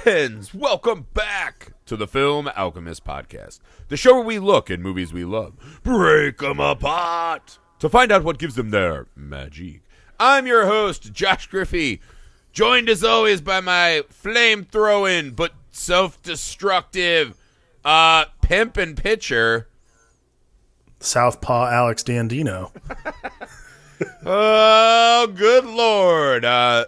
friends, welcome back to the Film Alchemist podcast, the show where we look at movies we love, break them apart, to find out what gives them their magic. I'm your host, Josh Griffey, joined as always by my flame-throwing but self-destructive pimp and pitcher, Southpaw Alex Dandino. Oh, good Lord.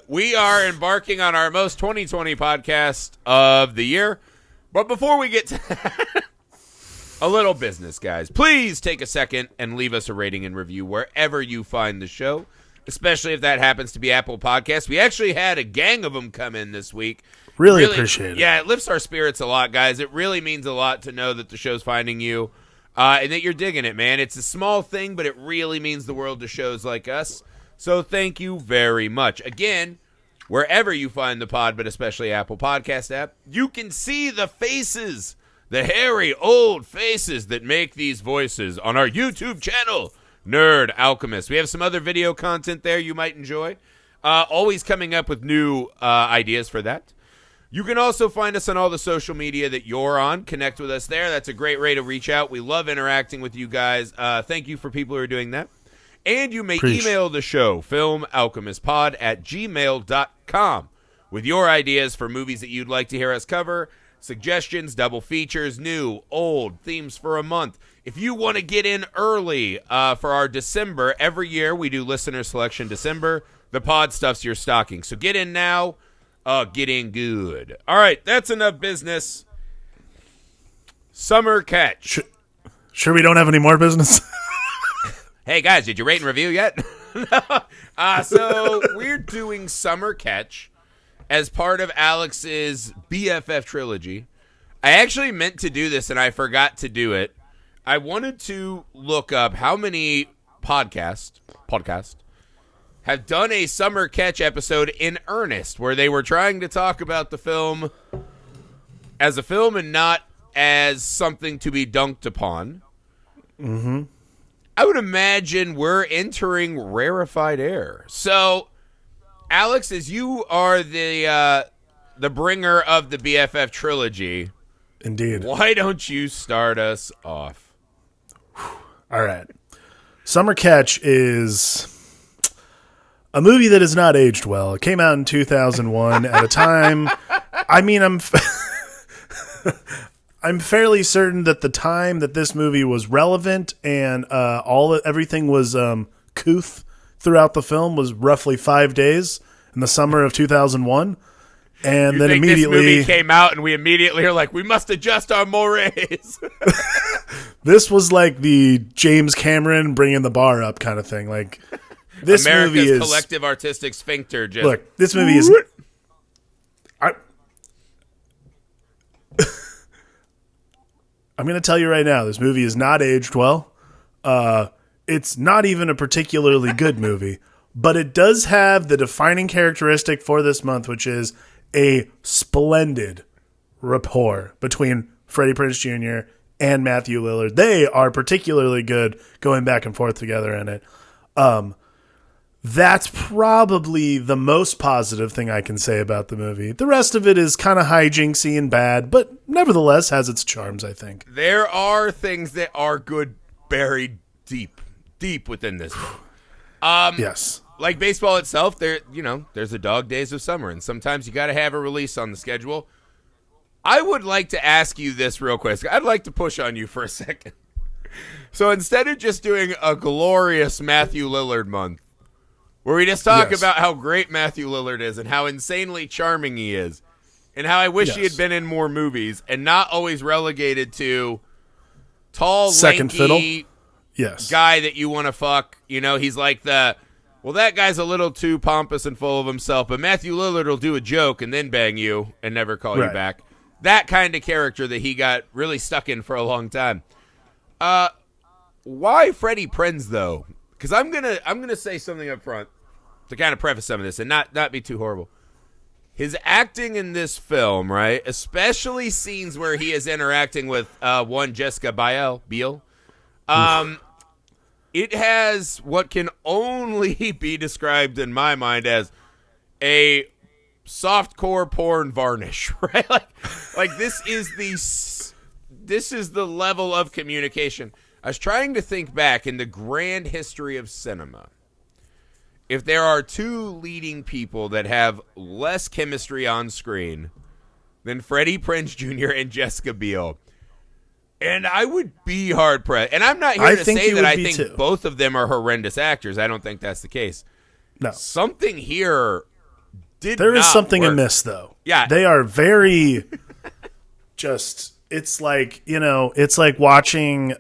We are embarking on our most 2020 podcast of the year. But before we get to that, a little business, guys. Please take a second and leave us a rating and review wherever you find the show, especially if that happens to be Apple Podcasts. We actually had a gang of them come in this week. Really appreciate it. Yeah, it lifts our spirits a lot, guys. It really means a lot to know that the show's finding you. And that you're digging it, man. It's a small thing, but it really means the world to shows like us. So thank you very much. Again, wherever you find the pod, but especially Apple Podcast app, you can see the faces, the hairy old faces that make these voices on our YouTube channel, Nerd Alchemist. We have some other video content there you might enjoy. Always coming up with new ideas for that. You can also find us on all the social media that you're on. Connect with us there. That's a great way to reach out. We love interacting with you guys. Thank you for people who are doing that. And you may email the show, filmalchemistpod@gmail.com, with your ideas for movies that you'd like to hear us cover, suggestions, double features, new, old, themes for a month. If you want to get in early for our December, every year we do listener selection December. The pod stuffs your stocking. So get in now. Getting good. All right, that's enough business. Summer Catch. Sure we don't have any more business? Hey, guys, did you rate and review yet? So we're doing Summer Catch as part of Alex's BFF trilogy. I actually meant to do this, and I forgot to do it. I wanted to look up how many podcast have done a Summer Catch episode in earnest, where they were trying to talk about the film as a film and not as something to be dunked upon. Mm-hmm. I would imagine we're entering rarefied air. So, Alex, as you are the bringer of the BFF trilogy, indeed, why don't you start us off? All right. Summer Catch is a movie that has not aged well. It came out in 2001 at a time. I mean, I'm fairly certain that the time that this movie was relevant and everything was couth throughout the film was roughly 5 days in the summer of 2001. And you then think immediately this movie came out and we immediately are like, we must adjust our mores. This was like the James Cameron bringing the bar up kind of thing. Like, this America's movie is collective artistic sphincter. Just look. This movie is. I'm going to tell you right now, this movie is not aged well. It's not even a particularly good movie, but it does have the defining characteristic for this month, which is a splendid rapport between Freddie Prinze Jr. and Matthew Lillard. They are particularly good going back and forth together in it. That's probably the most positive thing I can say about the movie. The rest of it is kind of hijinksy and bad, but nevertheless has its charms, I think. There are things that are good buried deep within this. Yes. Like baseball itself, there's a dog days of summer, and sometimes you got to have a release on the schedule. I would like to ask you this real quick. I'd like to push on you for a second. So instead of just doing a glorious Matthew Lillard month, where we just talk about how great Matthew Lillard is and how insanely charming he is and how I wish he had been in more movies and not always relegated to tall, second lanky fiddle guy that you want to fuck. You know, he's like that guy's a little too pompous and full of himself, but Matthew Lillard will do a joke and then bang you and never call you back. That kind of character that he got really stuck in for a long time. Why Freddie Prinze, though? Because I'm gonna say something up front to kind of preface some of this and not be too horrible. His acting in this film, right, especially scenes where he is interacting with one Jessica Biel, it has what can only be described in my mind as a softcore porn varnish, right? Like this is the level of communication. I was trying to think back in the grand history of cinema. If there are two leading people that have less chemistry on screen than Freddie Prinze Jr. and Jessica Biel, and I would be hard pressed. And I'm not here to say that I think both of them are horrendous actors. I don't think that's the case. No. Something here There is something amiss, though. Yeah. They are very just, it's like, it's like watching,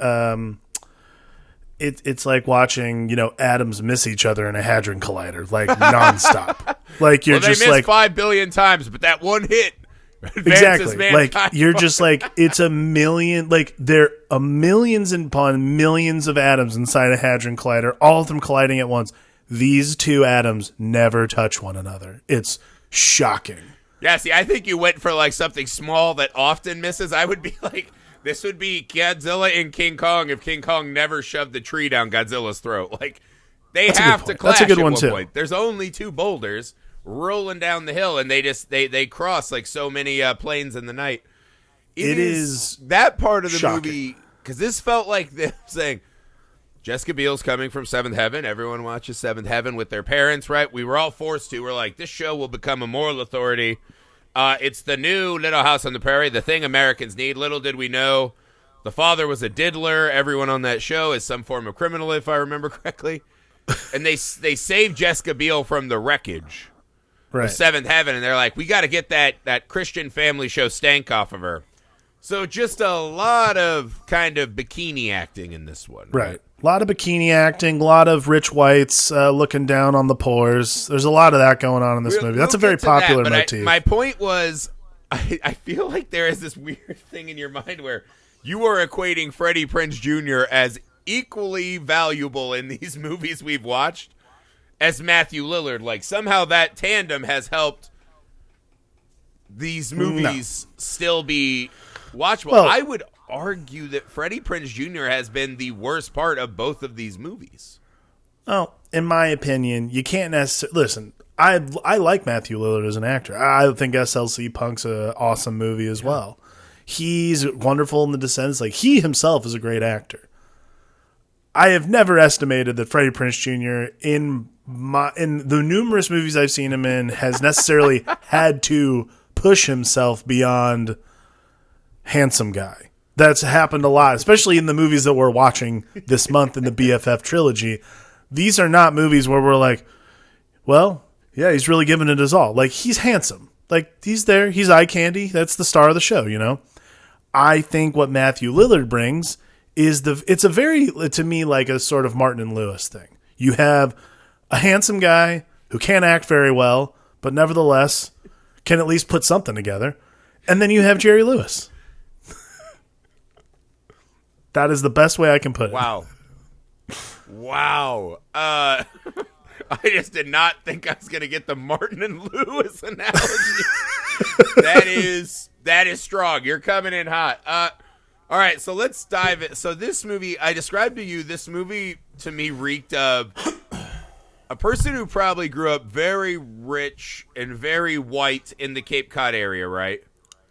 it's like watching, atoms miss each other in a hadron collider, like nonstop. Like you're just they like 5 billion times, but that one hit exactly. Like you're just like, it's a million, like there are millions upon millions of atoms inside a hadron collider, all of them colliding at once. These two atoms never touch one another. It's shocking. Yeah, see, I think you went for like something small that often misses. I would be like, this would be Godzilla and King Kong if King Kong never shoved the tree down Godzilla's throat. Like, they have to clash. That's a good one, at too. Point. There's only two boulders rolling down the hill, and they cross like so many planes in the night. It is that part of the movie, because this felt like them saying, Jessica Biel's coming from Seventh Heaven. Everyone watches Seventh Heaven with their parents, right? We were all forced to. We're like, this show will become a moral authority. It's the new Little House on the Prairie, the thing Americans need. Little did we know, the father was a diddler. Everyone on that show is some form of criminal, if I remember correctly. And they saved Jessica Biel from the wreckage of Seventh Heaven, and they're like, we got to get that Christian family show stank off of her. So just a lot of kind of bikini acting in this one. Right. A lot of bikini acting, a lot of rich whites looking down on the poors. There's a lot of that going on in this movie. That's a very popular motif. My point was, I feel like there is this weird thing in your mind where you are equating Freddie Prinze Jr. as equally valuable in these movies we've watched as Matthew Lillard. Like, somehow that tandem has helped these movies still be watchable. Well, I would argue that Freddie Prinze Jr. has been the worst part of both of these movies. Oh, in my opinion, you can't necessarily listen. I like Matthew Lillard as an actor. I think SLC Punk's an awesome movie as well. He's wonderful in The Descendants. Like, he himself is a great actor. I have never estimated that Freddie Prinze Jr. in the numerous movies I've seen him in has necessarily had to push himself beyond handsome guy. That's happened a lot, especially in the movies that we're watching this month in the BFF trilogy. These are not movies where we're like, well, yeah, he's really giving it his all. Like, he's handsome. Like, he's there. He's eye candy. That's the star of the show, I think what Matthew Lillard brings is it's a very, to me, like a sort of Martin and Lewis thing. You have a handsome guy who can't act very well, but nevertheless can at least put something together. And then you have Jerry Lewis. That is the best way I can put it. Wow. I just did not think I was going to get the Martin and Lewis analogy. That is strong. You're coming in hot. All right, so let's dive in. So this movie, I described to you, this movie to me reeked of a person who probably grew up very rich and very white in the Cape Cod area, right?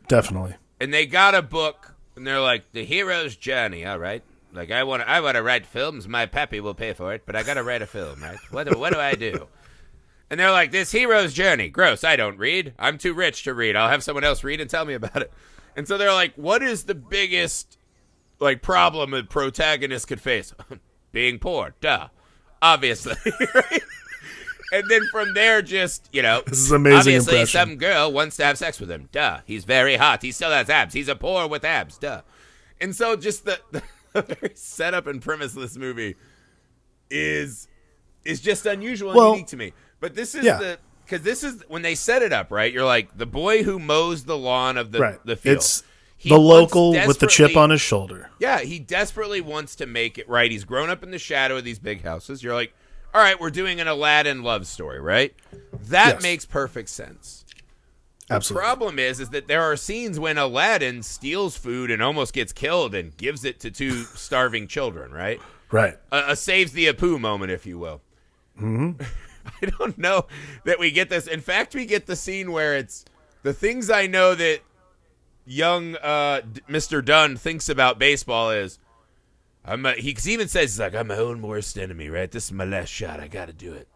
Definitely. And they got a book. And they're like, the hero's journey, all right? Like, I want to write films. My pappy will pay for it, but I got to write a film, right? What do I do? And they're like, this hero's journey. Gross, I don't read. I'm too rich to read. I'll have someone else read and tell me about it. And so they're like, what is the biggest, like, problem a protagonist could face? Being poor, duh. Obviously, right? And then from there, just, this is amazing. Obviously, impression. some girl wants to have sex with him. Duh. He's very hot. He still has abs. He's a poor with abs. Duh. And so just the very setup and premise of this movie is just unusual and unique to me. But this is because this is when they set it up, right? You're like the boy who mows the lawn of the field. It's the local with the chip on his shoulder. Yeah, he desperately wants to make it right. He's grown up in the shadow of these big houses. You're like, all right, we're doing an Aladdin love story, right? That makes perfect sense. Absolutely. The problem is that there are scenes when Aladdin steals food and almost gets killed and gives it to two starving children, right? Right. A saves the Apu moment, if you will. Mm-hmm. I don't know that we get this. In fact, we get the scene where it's the things I know that young Mr. Dunn thinks about baseball is, he even says, he's like, I'm my own worst enemy, right? This is my last shot. I got to do it.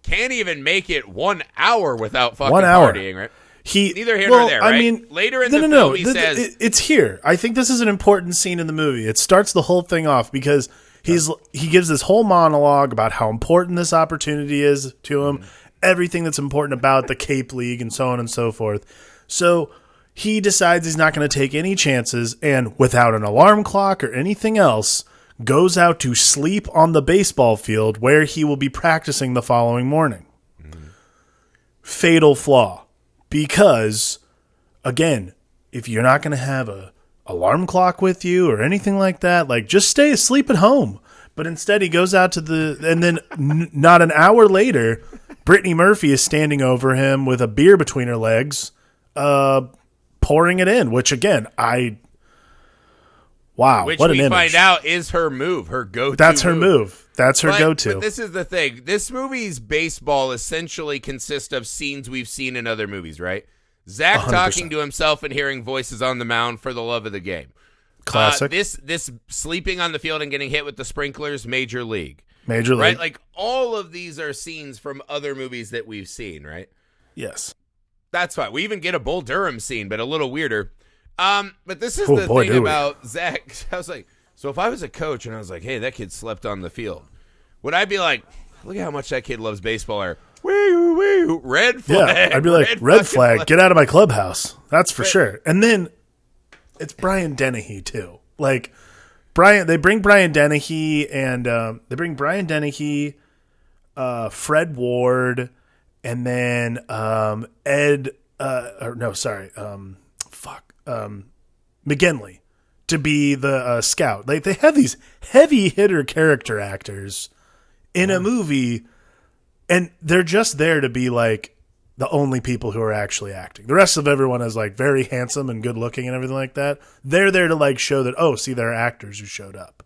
Can't even make it 1 hour without fucking partying, right? Neither here nor there, right? I mean, later in the film, he says... It's here. I think this is an important scene in the movie. It starts the whole thing off because he gives this whole monologue about how important this opportunity is to him, everything that's important about the Cape League and so on and so forth. So he decides he's not going to take any chances, and without an alarm clock or anything else, goes out to sleep on the baseball field where he will be practicing the following morning. Fatal flaw. Because, again, if you're not going to have a alarm clock with you or anything like that, like, just stay asleep at home. But instead he goes out to and then not an hour later, Brittany Murphy is standing over him with a beer between her legs, pouring it in, which again, wow, which what an we image. Find out is her move, her go-to. That's her move. That's her go-to. But this is the thing. This movie's baseball essentially consists of scenes we've seen in other movies, right? Zach 100%. Talking to himself and hearing voices on the mound for the love of the game. Classic. This sleeping on the field and getting hit with the sprinklers, Major League. Major League. Right? Like, all of these are scenes from other movies that we've seen, right? Yes. That's fine. We even get a Bull Durham scene, but a little weirder. But this is the thing about Zach. I was like, so if I was a coach and I was like, hey, that kid slept on the field, would I be like, look at how much that kid loves baseball, or wee, red flag? Yeah, I'd be like, red flag, get out of my clubhouse. That's for sure. And then it's Brian Dennehy too. Like, they bring Brian Dennehy and Fred Ward, and then McGinley to be the scout. Like, they have these heavy hitter character actors in a movie, and they're just there to be like the only people who are actually acting. The rest of everyone is like very handsome and good looking and everything like that. They're there to like show that, oh, see, there are actors who showed up.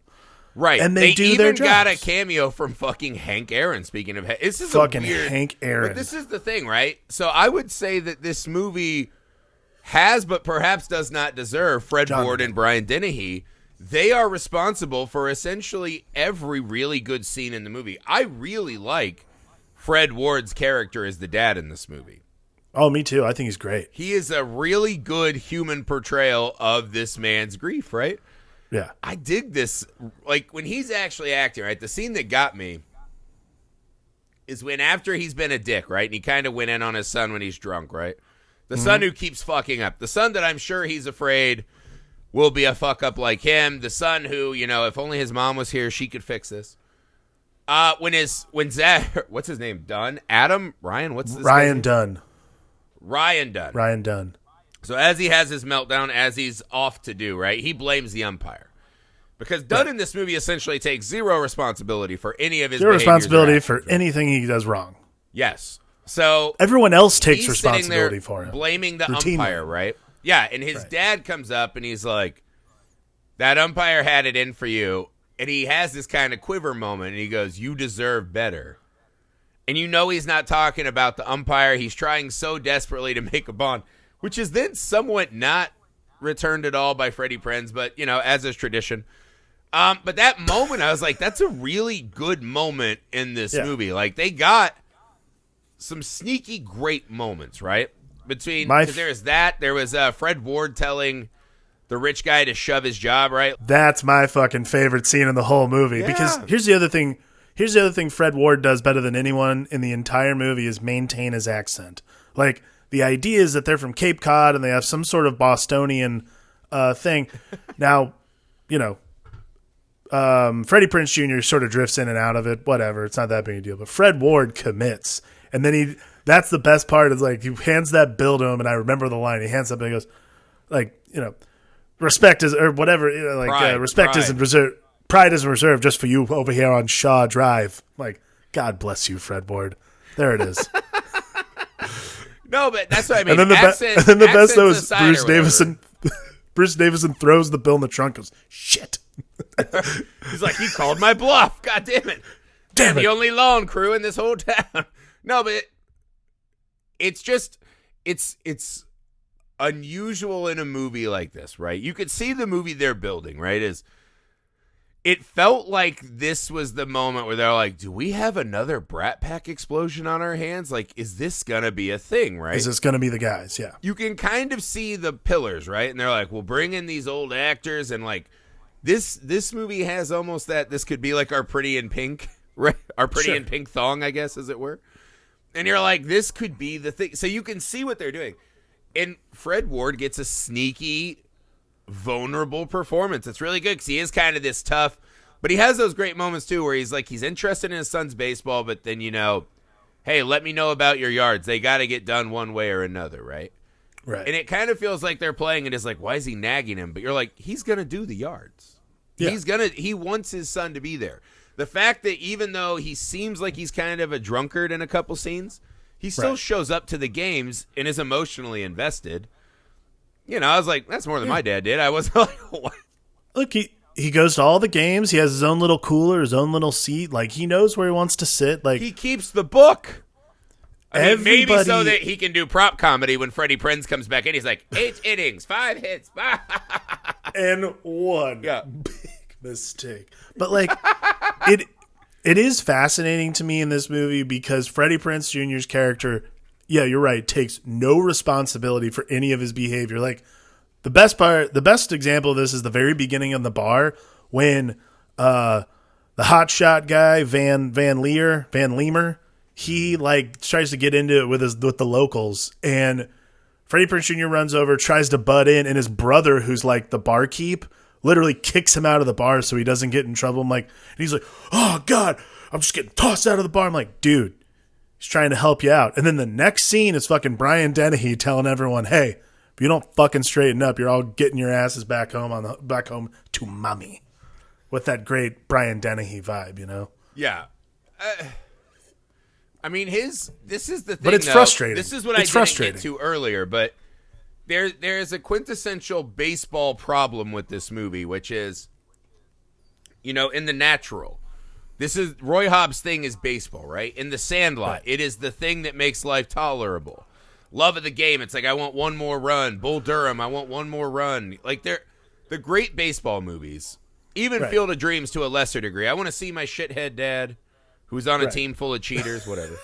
Right. And they do their jobs. Got a cameo from fucking Hank Aaron. Speaking of, this is fucking weird, Hank Aaron. But this is the thing, right? So I would say that this movie has, but perhaps does not deserve, Fred Ward and Brian Dennehy. They are responsible for essentially every really good scene in the movie. I really like Fred Ward's character as the dad in this movie. Oh, me too. I think he's great. He is a really good human portrayal of this man's grief, right? Yeah. I dig this. Like, when he's actually acting, right? The scene that got me is when, after he's been a dick, right? And he kind of went in on his son when he's drunk, right? The son who keeps fucking up. The son that I'm sure he's afraid will be a fuck up like him. The son who, if only his mom was here, she could fix this. When Zach, what's his name? Dunn? Adam? Ryan? What's this? Ryan Dunn. Ryan Dunn. Ryan Dunn. So as he has his meltdown, as he's off to do, right, he blames the umpire. Because Dunn in this movie essentially takes zero responsibility for any of his Zero responsibility for anything he does wrong. Yes. So everyone else takes responsibility for him. Blaming the umpire, right? Yeah, and his dad comes up and he's like, that umpire had it in for you. And he has this kind of quiver moment, and he goes, you deserve better. And he's not talking about the umpire. He's trying so desperately to make a bond, which is then somewhat not returned at all by Freddie Prinze, but, as is tradition. But that moment, I was like, that's a really good moment in this movie. Like, they got some sneaky great moments, right? Because there's that. There was Fred Ward telling the rich guy to shove his job, right? That's my fucking favorite scene in the whole movie. Yeah. Because here's the other thing Fred Ward does better than anyone in the entire movie is maintain his accent. Like, the idea is that they're from Cape Cod and they have some sort of Bostonian thing. Now, Freddie Prinze Jr. sort of drifts in and out of it. Whatever. It's not that big a deal. But Fred Ward commits. And then that's the best part, is like, he hands that bill to him, and I remember the line. He hands something and he goes, like, respect is, or whatever, respect isn't reserved. Pride isn't reserved just for you over here on Shaw Drive. Like, God bless you, Fred Ward. There it is. No, but that's what I mean. And then the best though is Bruce Davison. Bruce Davison throws the bill in the trunk. Goes, shit. He's like, he called my bluff. God damn it. Damn the it. only lawn crew in this whole town. No, but it's just it's unusual in a movie like this, right? You could see the movie they're building, right? Is it felt like this was the moment where they're like, do we have another Brat Pack explosion on our hands? Like, is this gonna be a thing, right? Is this gonna be the guys? Yeah. You can kind of see the pillars, right? And they're like, we'll bring in these old actors, and like this movie has almost that this could be like our Pretty in Pink, right? Our Pretty in Pink Thong, I guess, as it were. And you're like, this could be the thing. So you can see what they're doing. And Fred Ward gets a sneaky, vulnerable performance. It's really good because he is kind of this tough, but he has those great moments too where he's like, he's interested in his son's baseball, but then, you know, hey, let me know about your yards. They got to get done one way or another, right? Right. And it kind of feels like they're playing it as like, why is he nagging him? But you're like, he's going to do the yards. Yeah. He wants his son to be there. The fact that even though he seems like he's kind of a drunkard in a couple scenes, he still shows up to the games and is emotionally invested. You know, I was like, that's more than my dad did. I was like, what? Look, he goes to all the games. He has his own little cooler, his own little seat. Like, he knows where he wants to sit. Like, he keeps the book. I mean, maybe everybody- so that he can do prop comedy when Freddie Prinze comes back in. He's like, 8 innings, 5 hits, and one Yeah. big mistake. But like, it is fascinating to me in this movie because Freddie Prinze Jr.'s character, yeah, you're right, takes no responsibility for any of his behavior. Like, the best example of this is the very beginning of the bar when the hotshot guy Van Leemer, he like tries to get into it with the locals, and Freddie Prinze Jr. runs over, tries to butt in, and his brother, who's like the barkeep, literally kicks him out of the bar so he doesn't get in trouble. I'm like, and he's like, oh God, I'm just getting tossed out of the bar. I'm like, dude, he's trying to help you out. And then the next scene is fucking Brian Dennehy telling everyone, hey, if you don't fucking straighten up, you're all getting your asses back home to mommy. With that great Brian Dennehy vibe, you know? Yeah. I mean, this is the thing, But it's though. frustrating. This is what It's I didn't frustrating. get to earlier, but there's a quintessential baseball problem with this movie, which is, you know, in The Natural, this is Roy Hobbs' thing is baseball, right? In The Sandlot, it is the thing that makes life tolerable. Love of the Game, it's like, I want one more run. Bull Durham, I want one more run. Like, they're the great baseball movies. Even Field of Dreams to a lesser degree. I want to see my shithead dad who's on a team full of cheaters, whatever.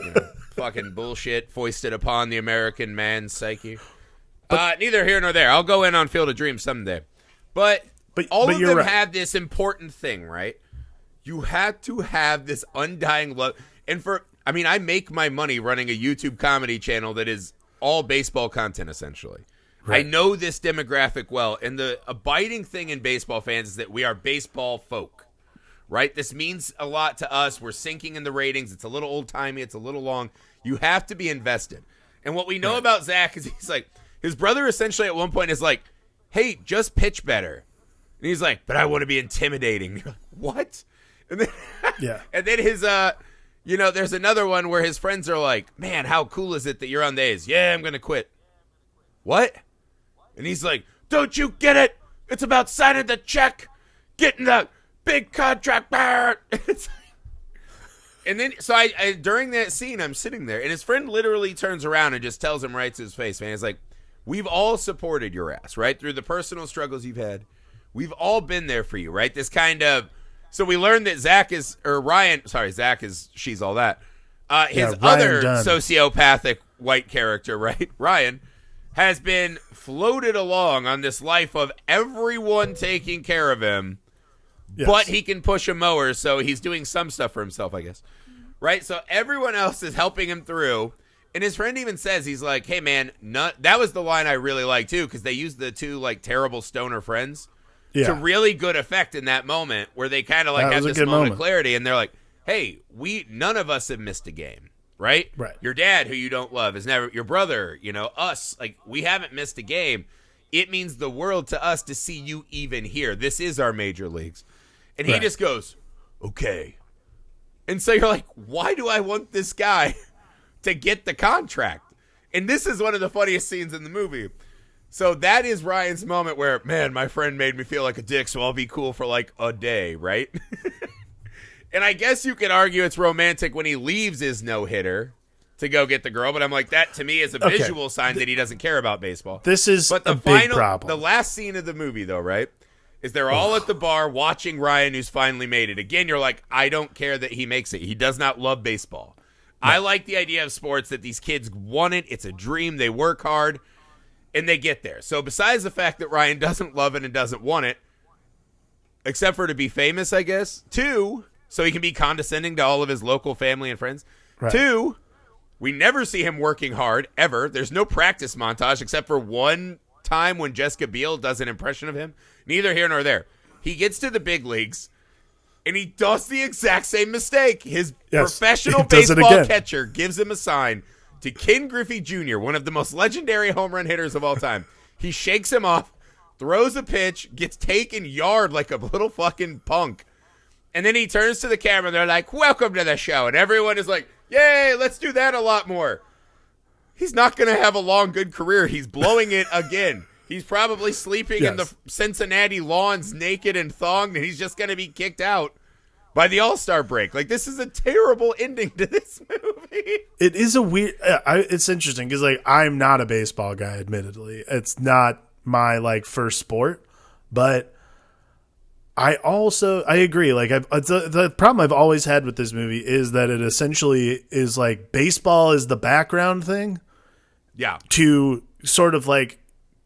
You know, fucking bullshit foisted upon the American man's psyche. Neither here nor there. I'll go in on Field of Dreams someday. But all of them have this important thing, right? You have to have this undying love. And I make my money running a YouTube comedy channel that is all baseball content, essentially. Right. I know this demographic well. And the abiding thing in baseball fans is that we are baseball folk, right? This means a lot to us. We're sinking in the ratings. It's a little old-timey. It's a little long. You have to be invested. And what we know about Zach is he's like, his brother essentially at one point is like, hey, just pitch better. And he's like, but I want to be intimidating. You're like, what? And then, and then his, there's another one where his friends are like, man, how cool is it that you're on the A's? Yeah, I'm going to quit. What? And he's like, don't you get it? It's about signing the check, getting the big contract. And then, so I during that scene, I'm sitting there, and his friend literally turns around and just tells him right to his face, man. He's like, we've all supported your ass, right? Through the personal struggles you've had. We've all been there for you, right? This kind of, so we learned that Zach is she's all that. His other sociopathic white character, right? Ryan, has been floated along on this life of everyone taking care of him, but he can push a mower, so he's doing some stuff for himself, I guess. Right? So everyone else is helping him through, and his friend even says, he's like, hey, man, that was the line I really like, too, because they used the two, like, terrible stoner friends to really good effect in that moment, where they kind of, like, have this moment of clarity, and they're like, hey, none of us have missed a game. Right? Your dad, who you don't love, is never your brother, us, like, we haven't missed a game. It means the world to us to see you even here. This is our major leagues. And he just goes, okay. And so you're like, why do I want this guy to get the contract? And this is one of the funniest scenes in the movie. So that is Ryan's moment where, man, my friend made me feel like a dick, so I'll be cool for like a day, right? And I guess you could argue it's romantic when he leaves his no-hitter to go get the girl, but I'm like, that to me is a visual sign that he doesn't care about baseball. This is but the a big problem. The last scene of the movie, though, right, is they're all at the bar watching Ryan, who's finally made it. Again, you're like, I don't care that he makes it. He does not love baseball. No. I like the idea of sports that these kids want it. It's a dream. They work hard, and they get there. So besides the fact that Ryan doesn't love it and doesn't want it, except for to be famous, I guess, 2, so he can be condescending to all of his local family and friends. Right. 2, we never see him working hard, ever. There's no practice montage except for one time when Jessica Biel does an impression of him. Neither here nor there. He gets to the big leagues, and he does the exact same mistake. His professional baseball catcher gives him a sign to Ken Griffey Jr., one of the most legendary home run hitters of all time. He shakes him off, throws a pitch, gets taken yard like a little fucking punk. And then he turns to the camera, and they're like, welcome to the show. And everyone is like, yay, let's do that a lot more. He's not going to have a long, good career. He's blowing it again. He's probably sleeping in the Cincinnati lawns naked and thonged, and he's just going to be kicked out by the All-Star break. Like, this is a terrible ending to this movie. It is a weird... it's interesting, because, like, I'm not a baseball guy, admittedly. It's not my, like, first sport, but... I agree. Like the problem I've always had with this movie is that it essentially is like baseball is the background thing. Yeah. To sort of like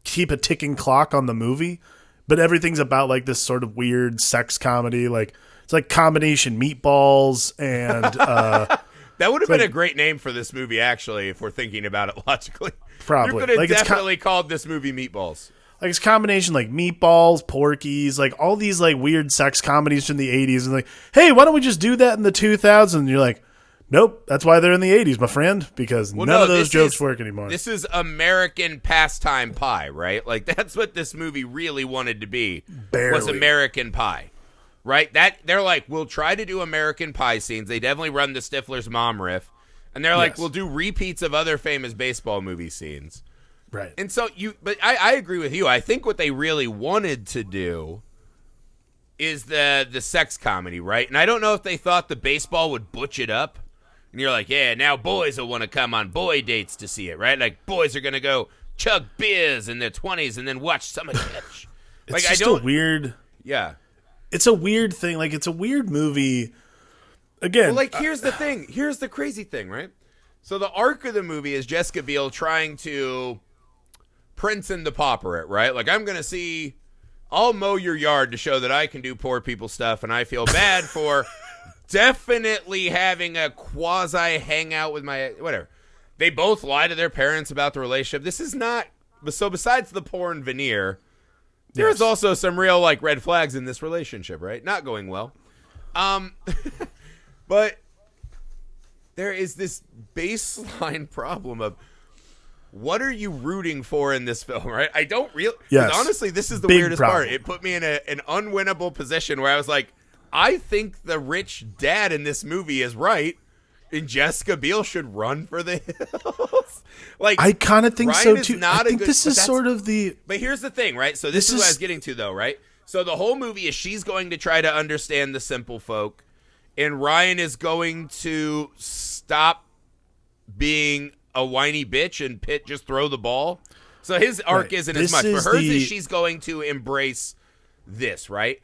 keep a ticking clock on the movie, but everything's about like this sort of weird sex comedy. Like it's like combination meatballs and that would have been a great name for this movie, actually, if we're thinking about it logically. Probably. You could have definitely called this movie Meatballs. Like it's a combination like Meatballs, Porky's, like all these like weird sex comedies from the 80s. And like, hey, why don't we just do that in the 2000s? And you're like, nope, that's why they're in the 80s, my friend, because none of those jokes work anymore. This is American Pastime Pie, right? Like that's what this movie really wanted to be. Barely. Was American Pie, right? That they're like, we'll try to do American Pie scenes. They definitely run the Stifler's mom riff. And they're like, we'll do repeats of other famous baseball movie scenes. Right. And so but I agree with you. I think what they really wanted to do is the sex comedy, right? And I don't know if they thought the baseball would butch it up. And you're like, yeah, now boys will want to come on boy dates to see it, right? Like boys are going to go chug beers in their 20s and then watch summer catch. Like just a weird. Yeah. It's a weird thing. Like it's a weird movie. Again. Well, like here's the thing. Here's the crazy thing, right? So the arc of the movie is Jessica Biel trying to Prince and the Pauper it, right? Like, I'll mow your yard to show that I can do poor people stuff, and I feel bad for definitely having a quasi hangout with my, whatever. They both lie to their parents about the relationship. This is not, so besides the porn veneer, there's also some real, like, red flags in this relationship, right? Not going well. But there is this baseline problem of, what are you rooting for in this film, right? I don't really... Yes. Honestly, this is the weirdest part. It put me in an unwinnable position where I was like, I think the rich dad in this movie is right, and Jessica Biel should run for the hills. Like, I kind of think Ryan so, too. I think this is sort of the... But here's the thing, right? So this is what I was getting to, though, right? So the whole movie is she's going to try to understand the simple folk, and Ryan is going to stop being a whiny bitch and Pitt just throw the ball. So his arc isn't as much. For hers is she's going to embrace this, right?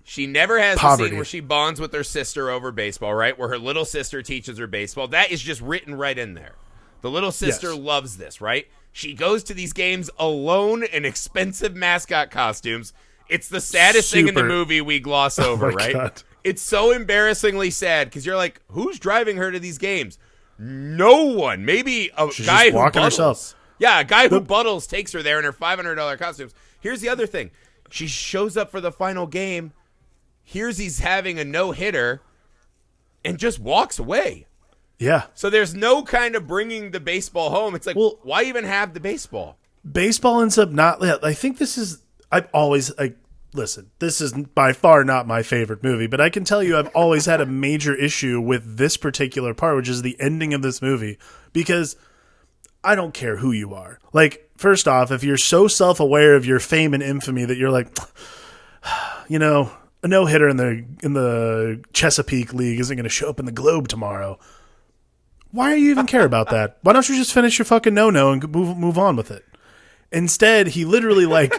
She never has the scene where she bonds with her sister over baseball, right? Where her little sister teaches her baseball. That is just written right in there. The little sister loves this, right? She goes to these games alone in expensive mascot costumes. It's the saddest thing in the movie we gloss over, right? God. It's so embarrassing sad because you're like, who's driving her to these games? No one. Maybe a guy who buttles. Herself. Yeah, a guy who buttles takes her there in her $500 costumes. Here's the other thing. She shows up for the final game, hears he's having a no-hitter, and just walks away. Yeah. So there's no kind of bringing the baseball home. It's like, well, why even have the baseball? Baseball ends up not... I think this is... I've always... Listen, this is by far not my favorite movie, but I can tell you I've always had a major issue with this particular part, which is the ending of this movie, because I don't care who you are. Like, first off, if you're so self-aware of your fame and infamy that you're like, you know, a no-hitter in the Chesapeake League isn't going to show up in the Globe tomorrow. Why do you even care about that? Why don't you just finish your fucking no-no and move on with it? Instead, he literally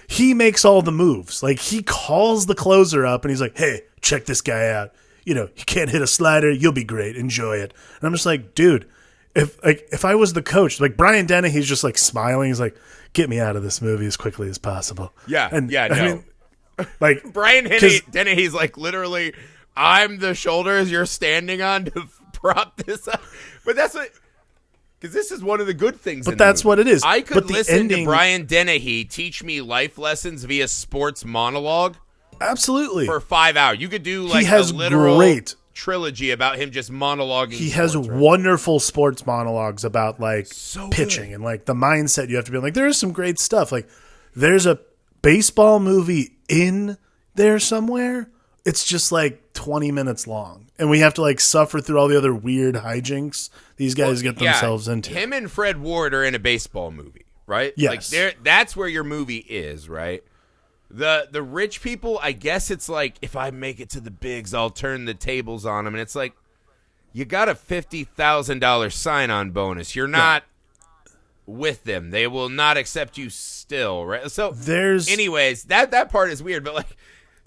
he makes all the moves. Like, he calls the closer up and he's like, "Hey, check this guy out. You know, you can't hit a slider. You'll be great. Enjoy it." And I'm just like, dude, if I was the coach, like Brian Dennehy's just like smiling. He's like, "Get me out of this movie as quickly as possible." Yeah, and yeah, no. I mean, like Brian Dennehy's like, literally, I'm the shoulders you're standing on to prop this up. But that's what, because this is one of the good things. But that's what it is. I could listen to Brian Dennehy teach me life lessons via sports monologue. Absolutely. For 5 hours. You could do like he has a literal great trilogy about him just monologuing. He has wonderful sports monologues about like pitching good. And like the mindset you have to be like, there's some great stuff. Like there's a baseball movie in there somewhere. It's just like 20 minutes long. And we have to like suffer through all the other weird hijinks these guys get themselves into. Him and Fred Ward are in a baseball movie, right? Yes. Like that's where your movie is, right? The rich people, I guess it's like, if I make it to the bigs, I'll turn the tables on them. And it's like, you got a $50,000 sign-on bonus. You're not with them. They will not accept you still, right? So, anyways, that part is weird. But, like,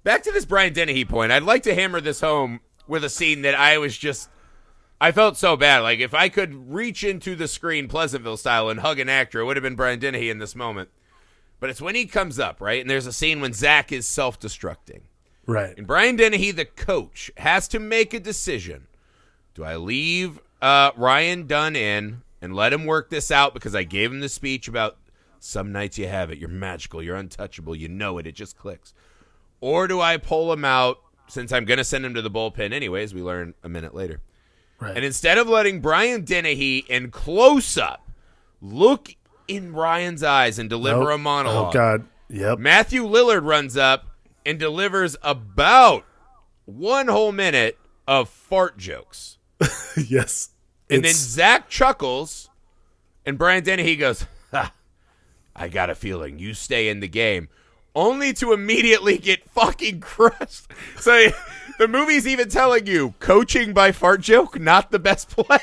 back to this Brian Dennehy point, I'd like to hammer this home with a scene that I felt so bad. Like, if I could reach into the screen Pleasantville style and hug an actor, it would have been Brian Dennehy in this moment. But it's when he comes up, right? And there's a scene when Zach is self-destructing. Right. And Brian Dennehy, the coach, has to make a decision. Do I leave Ryan Dunn in and let him work this out because I gave him the speech about some nights you have it, you're magical, you're untouchable, you know it just clicks. Or do I pull him out since I'm going to send him to the bullpen anyways, we learn a minute later. Right. And instead of letting Brian Dennehy in close-up look in Ryan's eyes and deliver a monologue. Oh, God. Yep. Matthew Lillard runs up and delivers about 1 whole minute of fart jokes. Yes. And then Zach chuckles, and Brian Dennehy goes, "Ha, I got a feeling you stay in the game," only to immediately get fucking crushed. So the movie's even telling you, coaching by fart joke, not the best play.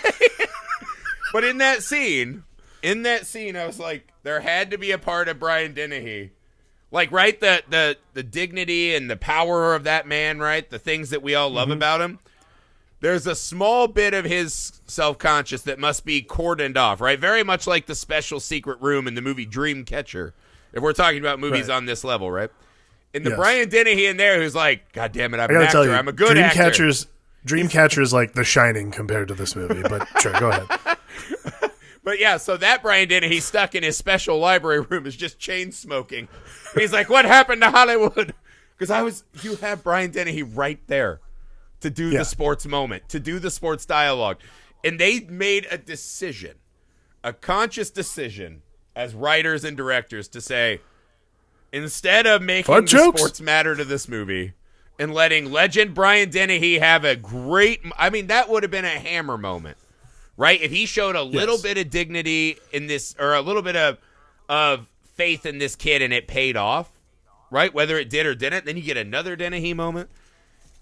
But in that scene, I was like, there had to be a part of Brian Dennehy. Like, right, the dignity and the power of that man, right? The things that we all love about him. There's a small bit of his self-conscious that must be cordoned off, right? Very much like the special secret room in the movie Dreamcatcher, if we're talking about movies on this level, right? And the Brian Dennehy in there who's like, God damn it, I'm an actor. I'm a good actor. Dreamcatcher is like The Shining compared to this movie, but sure, go ahead. But yeah, so that Brian Dennehy stuck in his special library room is just chain smoking. And he's like, what happened to Hollywood? Because you have Brian Dennehy right there to do the sports moment, to do the sports dialogue. And they made a decision, a conscious decision as writers and directors to say, instead of making the sports matter to this movie and letting legend Brian Dennehy have a great, I mean, that would have been a hammer moment. Right? If he showed a little bit of dignity in this, or a little bit of faith in this kid and it paid off, right? Whether it did or didn't, then you get another Dennehy moment.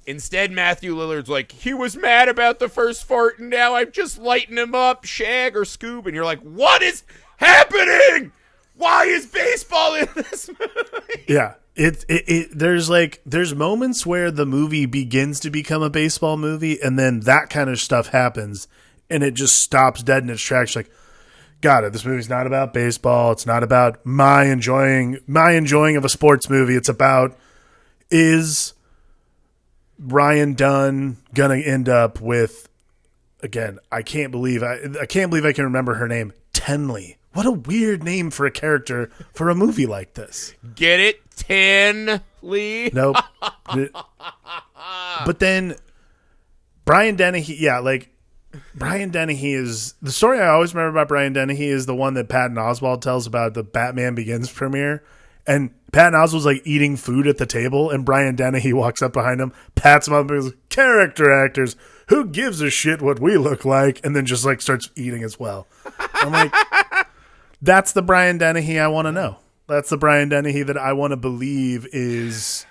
Instead, Matthew Lillard's like, he was mad about the first fart and now I'm just lighting him up, Shag or Scoob. And you're like, what is happening? Why is baseball in this movie? Yeah. There's moments where the movie begins to become a baseball movie and then that kind of stuff happens. And it just stops dead in its tracks. Like, got it. This movie's not about baseball. It's not about my enjoying of a sports movie. It's about, is Ryan Dunn gonna end up with, again, I can't believe I can remember her name, Tenley. What a weird name for a character for a movie like this. Get it? Tenley? Nope. But then Brian Dennehy, Brian Dennehy is the story I always remember about Brian Dennehy is the one that Patton Oswalt tells about the Batman Begins premiere. And Patton Oswalt's like eating food at the table, and Brian Dennehy walks up behind him, pats him up, and goes, "Character actors, who gives a shit what we look like?" And then just like starts eating as well. I'm like, that's the Brian Dennehy I want to know. That's the Brian Dennehy that I want to believe is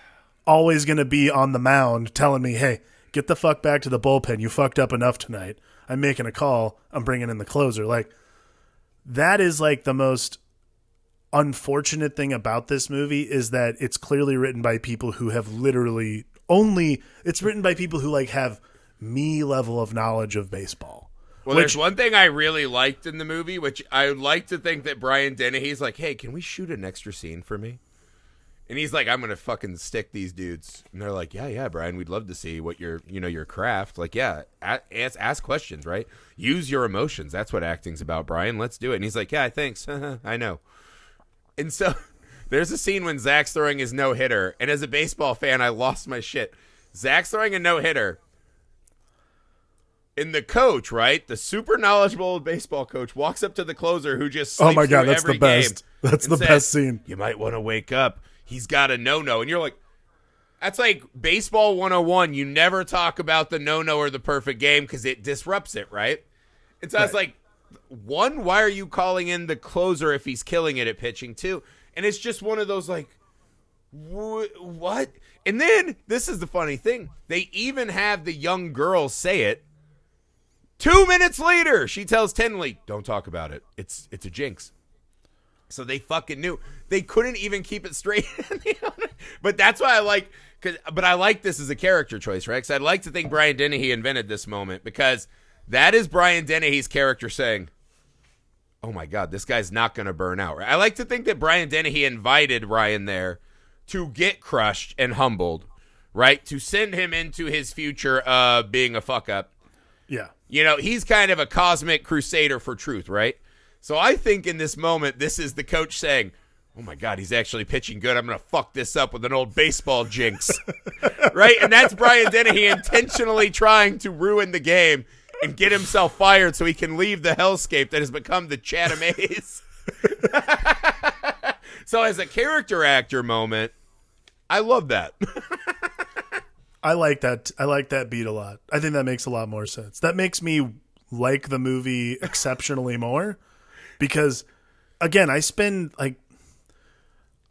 always going to be on the mound telling me, hey, get the fuck back to the bullpen. You fucked up enough tonight. I'm making a call. I'm bringing in the closer. Like, that is like the most unfortunate thing about this movie is that it's clearly written by people who have literally it's written by people who like have me level of knowledge of baseball. Well, there's one thing I really liked in the movie, which I would like to think that Brian Dennehy's like, hey, can we shoot an extra scene for me? And he's like, I'm going to fucking stick these dudes. And they're like, yeah, Brian, we'd love to see what your craft. Like, yeah, ask questions, right? Use your emotions. That's what acting's about, Brian. Let's do it. And he's like, yeah, thanks. I know. And so there's a scene when Zach's throwing his no-hitter. And as a baseball fan, I lost my shit. Zach's throwing a no-hitter. And the coach, right, the super knowledgeable baseball coach, walks up to the closer who just sleeps through that's every the best. Game that's the says, best scene. You might want to wake up. He's got a no-no. And you're like, that's like baseball 101. You never talk about the no-no or the perfect game because it disrupts it, right? And so I was like, one, why are you calling in the closer if he's killing it at pitching, too? And it's just one of those like, what? And then, this is the funny thing. They even have the young girl say it. 2 minutes later, she tells Tenley, don't talk about it. It's a jinx. So they fucking knew. They couldn't even keep it straight. But that's why I like, but I like this as a character choice, right? Because I'd like to think Brian Dennehy invented this moment because that is Brian Dennehy's character saying, oh my God, this guy's not going to burn out. Right? I like to think that Brian Dennehy invited Ryan there to get crushed and humbled, right? To send him into his future of being a fuck up. Yeah. You know, he's kind of a cosmic crusader for truth, right? So I think in this moment, this is the coach saying, oh my God, he's actually pitching good. I'm going to fuck this up with an old baseball jinx. Right? And that's Brian Dennehy intentionally trying to ruin the game and get himself fired so he can leave the hellscape that has become the Chatham A's. So as a character actor moment, I love that. I like that. I like that beat a lot. I think that makes a lot more sense. That makes me like the movie exceptionally more because, again, I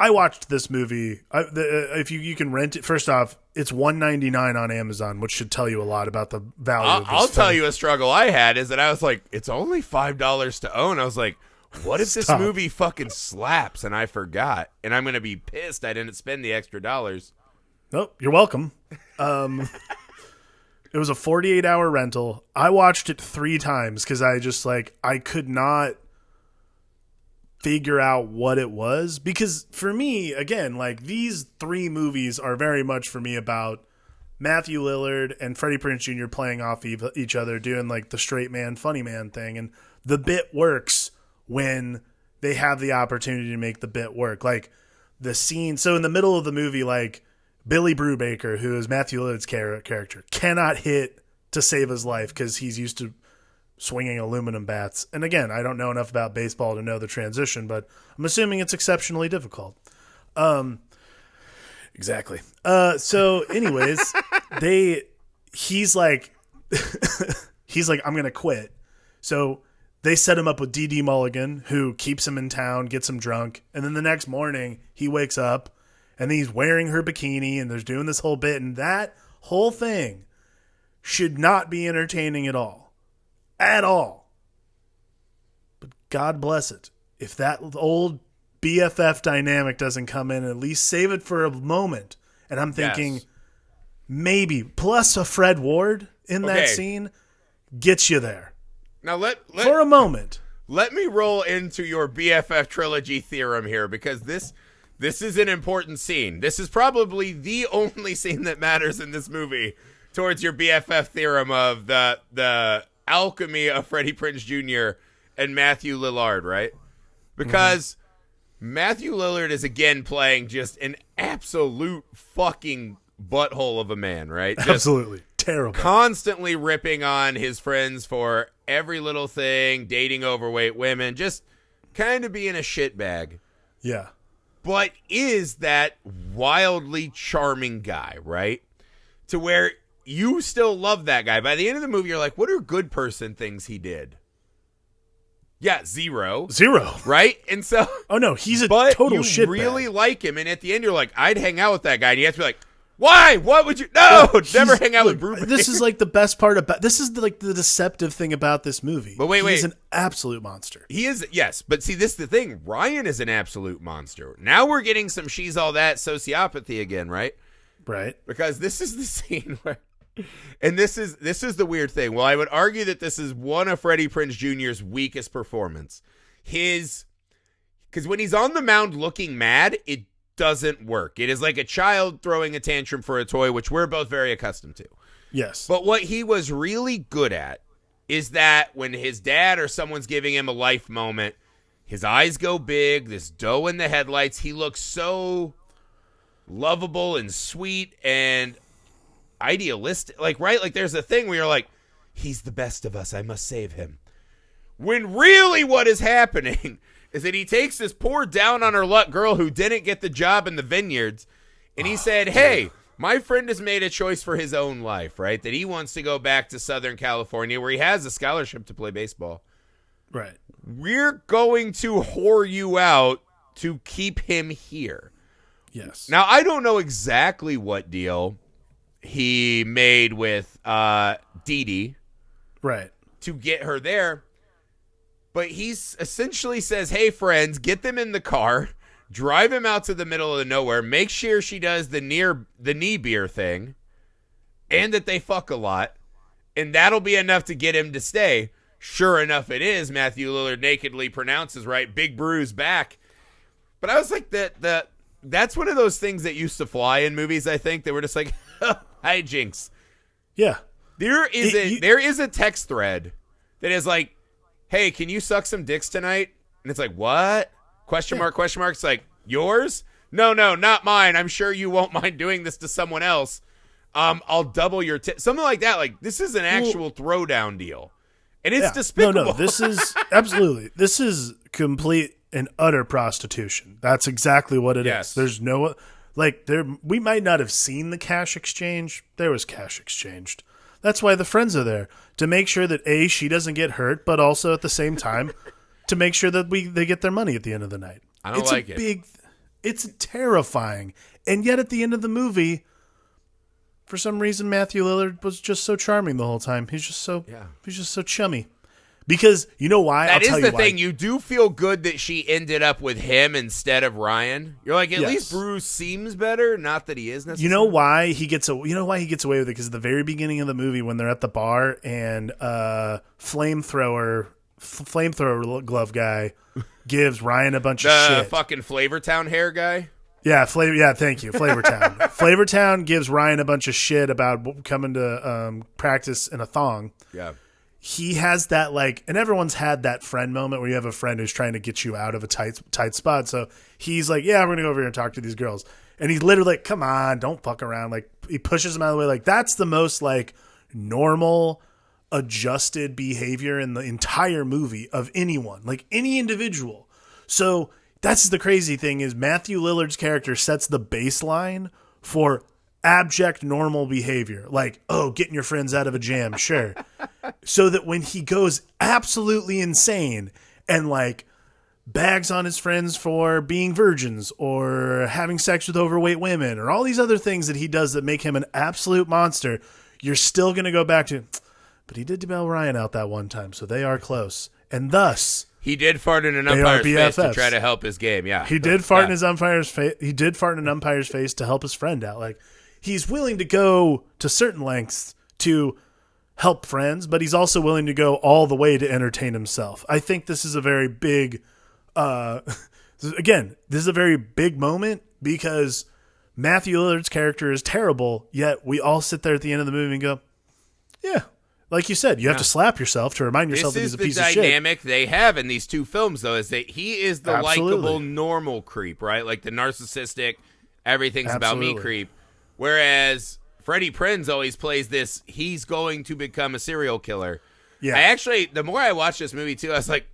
watched this movie. If you can rent it, first off, it's $1.99 on Amazon, which should tell you a lot about the value of this I'll film. tell you a struggle I had is that I was like, it's only $5 to own. I was like, what if this movie fucking slaps and I forgot and I'm going to be pissed I didn't spend the extra dollars? Nope, you're welcome. It was a 48-hour rental. I watched it 3 times because I could not figure out what it was. Because for me, again, like these 3 movies are very much for me about Matthew Lillard and Freddie Prinze Jr. playing off each other, doing like the straight man, funny man thing. And the bit works when they have the opportunity to make the bit work. Like the scene. So in the middle of the movie, like, Billy Brubaker, who is Matthew Lillard's character, cannot hit to save his life because he's used to swinging aluminum bats. And again, I don't know enough about baseball to know the transition, but I'm assuming it's exceptionally difficult. Exactly. So anyways, he's like, I'm going to quit. So they set him up with D.D. Mulligan, who keeps him in town, gets him drunk. And then the next morning he wakes up and he's wearing her bikini and there's doing this whole bit. And that whole thing should not be entertaining at all. At all. But God bless it. If that old BFF dynamic doesn't come in, at least save it for a moment. And I'm thinking maybe plus a Fred Ward in that scene gets you there. Now for a moment. Let me roll into your BFF trilogy theorem here because this is an important scene. This is probably the only scene that matters in this movie towards your BFF theorem of the alchemy of Freddie Prinze Jr. and Matthew Lillard, right? Because Matthew Lillard is again playing just an absolute fucking butthole of a man, right? Just absolutely terrible. Constantly ripping on his friends for every little thing, dating overweight women, just kind of being a shitbag. Yeah. But is that wildly charming guy, right? To where you still love that guy. By the end of the movie, you're like, what are good person things he did? Yeah, zero. Right? And so... Oh, no, he's a total shitbag. But you really like him, and at the end, you're like, I'd hang out with that guy. And you have to be like, Why? What would you? No, never hang out with Brubaker. This is like the best part about this is like the deceptive thing about this movie. But wait. He's an absolute monster. He is, yes. But see, this is the thing. Ryan is an absolute monster. Now we're getting some she's all that sociopathy again, right? Right. Because this is the scene where, and this is the weird thing. Well, I would argue that this is one of Freddie Prinze Jr.'s weakest performance. Because when he's on the mound looking mad, it doesn't work. It is like a child throwing a tantrum for a toy, which we're both very accustomed to. Yes. But what he was really good at is that when his dad or someone's giving him a life moment, his eyes go big, this doe in the headlights. He looks so lovable and sweet and idealistic. Like, right? Like, there's a thing where you're like, he's the best of us. I must save him. When really what is happening is that he takes this poor down on her luck girl who didn't get the job in the vineyards, and he said, hey, my friend has made a choice for his own life, right? That he wants to go back to Southern California where he has a scholarship to play baseball. Right. We're going to whore you out to keep him here. Yes. Now, I don't know exactly what deal he made with Dee Dee. Right. To get her there. But he essentially says, hey, friends, get them in the car, drive him out to the middle of the nowhere, make sure she does the knee beer thing, and that they fuck a lot, and that'll be enough to get him to stay. Sure enough it is, Matthew Lillard nakedly pronounces, right, Big Bruce back. But I was like, that's one of those things that used to fly in movies, I think. They were just like, hijinks. Yeah. There is a text thread that is like, hey, can you suck some dicks tonight? And it's like, what? Question mark. It's like, yours? No, not mine. I'm sure you won't mind doing this to someone else. I'll double your tip. Something like that. Like, this is an actual throwdown deal. And it's despicable. No, this is absolutely. This is complete and utter prostitution. That's exactly what it is. There's no, like, we might not have seen the cash exchange. There was cash exchanged. That's why the friends are there, to make sure that A, she doesn't get hurt, but also at the same time to make sure that they get their money at the end of the night. I don't like it. It's terrifying. And yet at the end of the movie, for some reason, Matthew Lillard was just so charming the whole time. He's just so chummy. Because you know why? That is the thing. You do feel good that she ended up with him instead of Ryan. You're like, at least Bruce seems better. Not that he is necessarily. You know why he gets away with it? Because at the very beginning of the movie, when they're at the bar and flamethrower glove guy gives Ryan a bunch of shit. The fucking Flavortown hair guy. Yeah, thank you, Flavortown. Flavortown gives Ryan a bunch of shit about coming to practice in a thong. Yeah. He has that, like, and everyone's had that friend moment where you have a friend who's trying to get you out of a tight spot. So he's like, yeah, we're going to go over here and talk to these girls. And he's literally like, come on, don't fuck around. Like, he pushes them out of the way. Like, that's the most, like, normal, adjusted behavior in the entire movie of anyone, like any individual. So that's the crazy thing is Matthew Lillard's character sets the baseline for abject normal behavior, like, oh, getting your friends out of a jam, sure. So that when he goes absolutely insane and like bags on his friends for being virgins or having sex with overweight women or all these other things that he does that make him an absolute monster, you're still going to go back to, but he did bail Ryan out that one time, so they are close. And thus, he did fart in an umpire's face to try to help his game. Yeah, he did fart in his umpire's face. He did fart in an umpire's face to help his friend out. Like, he's willing to go to certain lengths to help friends, but he's also willing to go all the way to entertain himself. I think this is a very big, again, this is a very big moment because Matthew Lillard's character is terrible, yet we all sit there at the end of the movie and go, yeah. Like you said, you have to slap yourself to remind yourself that he's a piece of shit. This is the dynamic they have in these two films, though, is that he is the likable, normal creep, right? Like the narcissistic, everything's about me creep. Whereas Freddie Prinze always plays this, he's going to become a serial killer. Yeah. The more I watched this movie, too, I was like,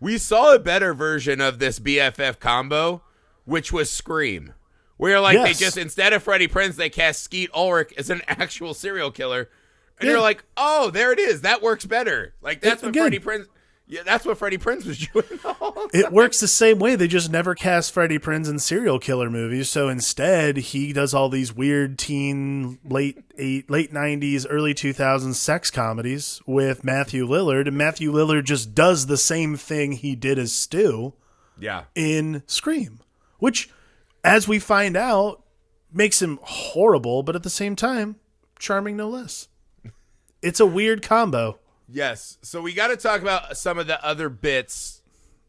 we saw a better version of this BFF combo, which was Scream. Where, like, they just, instead of Freddie Prinze, they cast Skeet Ulrich as an actual serial killer. And you're like, oh, there it is. That works better. Like, that's what Freddie Prinze... Yeah, that's what Freddie Prinze was doing the whole time. It works the same way. They just never cast Freddie Prinze in serial killer movies. So instead, he does all these weird teen, late 90s, early 2000s sex comedies with Matthew Lillard. And Matthew Lillard just does the same thing he did as Stu in Scream. Which, as we find out, makes him horrible, but at the same time, charming no less. It's a weird combo. Yes. So we got to talk about some of the other bits.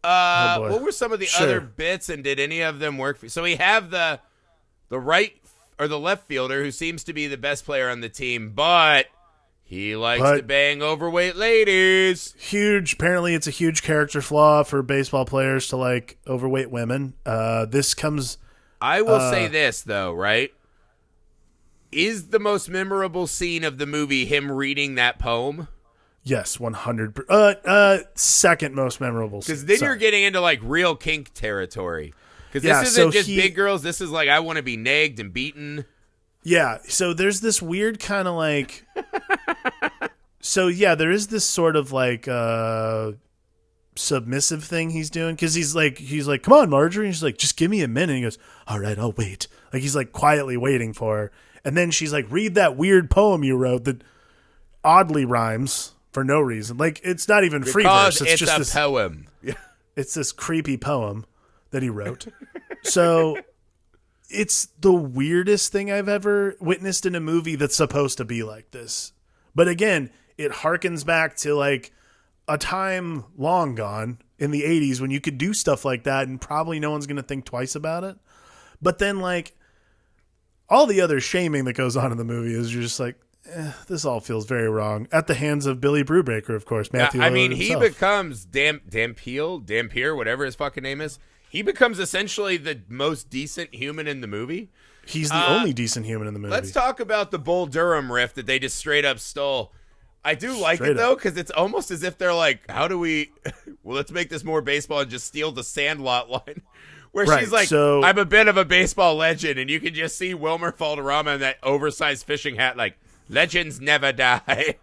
Oh, what were some of the other bits, and did any of them work for you? So we have the right or the left fielder who seems to be the best player on the team, but he likes to bang overweight ladies. Huge. Apparently, it's a huge character flaw for baseball players to like overweight women. This comes. I will say this though, right? Is the most memorable scene of the movie him reading that poem? Yes, 100%. Second most memorable. Because then you're getting into like real kink territory. Because this isn't just big girls. This is like I want to be nagged and beaten. Yeah. So there's this weird kind of like. So yeah, there is this sort of like submissive thing he's doing because he's like, come on, Marjorie. And she's like, just give me a minute. And he goes, all right, I'll wait. Like he's like quietly waiting for her. And then she's like, read that weird poem you wrote that oddly rhymes. For no reason. Like, it's not even free verse. It's just this poem. It's this creepy poem that he wrote. So, it's the weirdest thing I've ever witnessed in a movie that's supposed to be like this. But again, it harkens back to, like, a time long gone in the 80s when you could do stuff like that and probably no one's going to think twice about it. But then, like, all the other shaming that goes on in the movie is you're just like, this all feels very wrong at the hands of Billy Brubaker, of course. Matthew. I mean, himself. He becomes Dampier, whatever his fucking name is. He becomes essentially the most decent human in the movie. He's the only decent human in the movie. Let's talk about the Bull Durham riff that they just straight up stole. I do like it though, because it's almost as if they're like, "How do we? Well, let's make this more baseball and just steal the Sandlot line." Where she's like, I'm a bit of a baseball legend, and you can just see Wilmer Valderrama in that oversized fishing hat, like. Legends never die.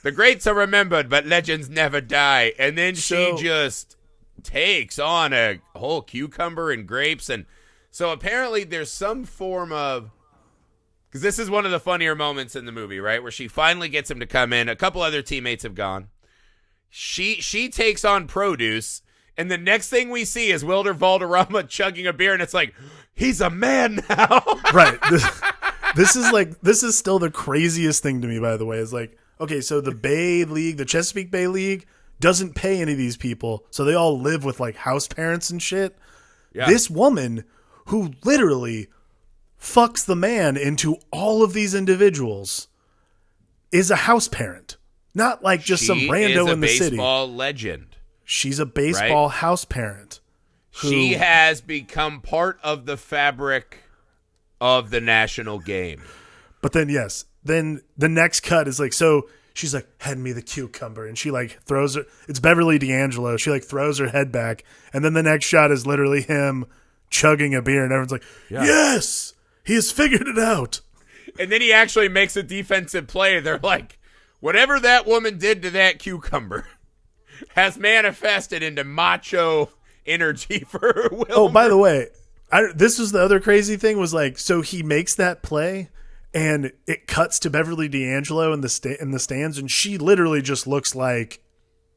The greats are remembered, but legends never die. And then she just takes on a whole cucumber and grapes. And so apparently there's some form of... Because this is one of the funnier moments in the movie, right? Where she finally gets him to come in. A couple other teammates have gone. She takes on produce. And the next thing we see is Wilder Valderrama chugging a beer. And it's like, he's a man now. Right. This is still the craziest thing to me, by the way, is like, okay, so the Bay League, the Chesapeake Bay League doesn't pay any of these people. So they all live with like house parents and shit. Yeah. This woman who literally fucks the man into all of these individuals is a house parent, not like just some rando in the city. She's a baseball legend. She's a baseball house parent. She has become part of the fabric of the national game. But then, then the next cut is like, so she's like, hand me the cucumber. And she like throws her, it's Beverly D'Angelo. She like throws her head back. And then the next shot is literally him chugging a beer. And everyone's like, yes, he has figured it out. And then he actually makes a defensive play. They're like, whatever that woman did to that cucumber has manifested into macho energy for Wilmer. Oh, by the way, this was the other crazy thing was like, so he makes that play and it cuts to Beverly D'Angelo in the stands. And she literally just looks like,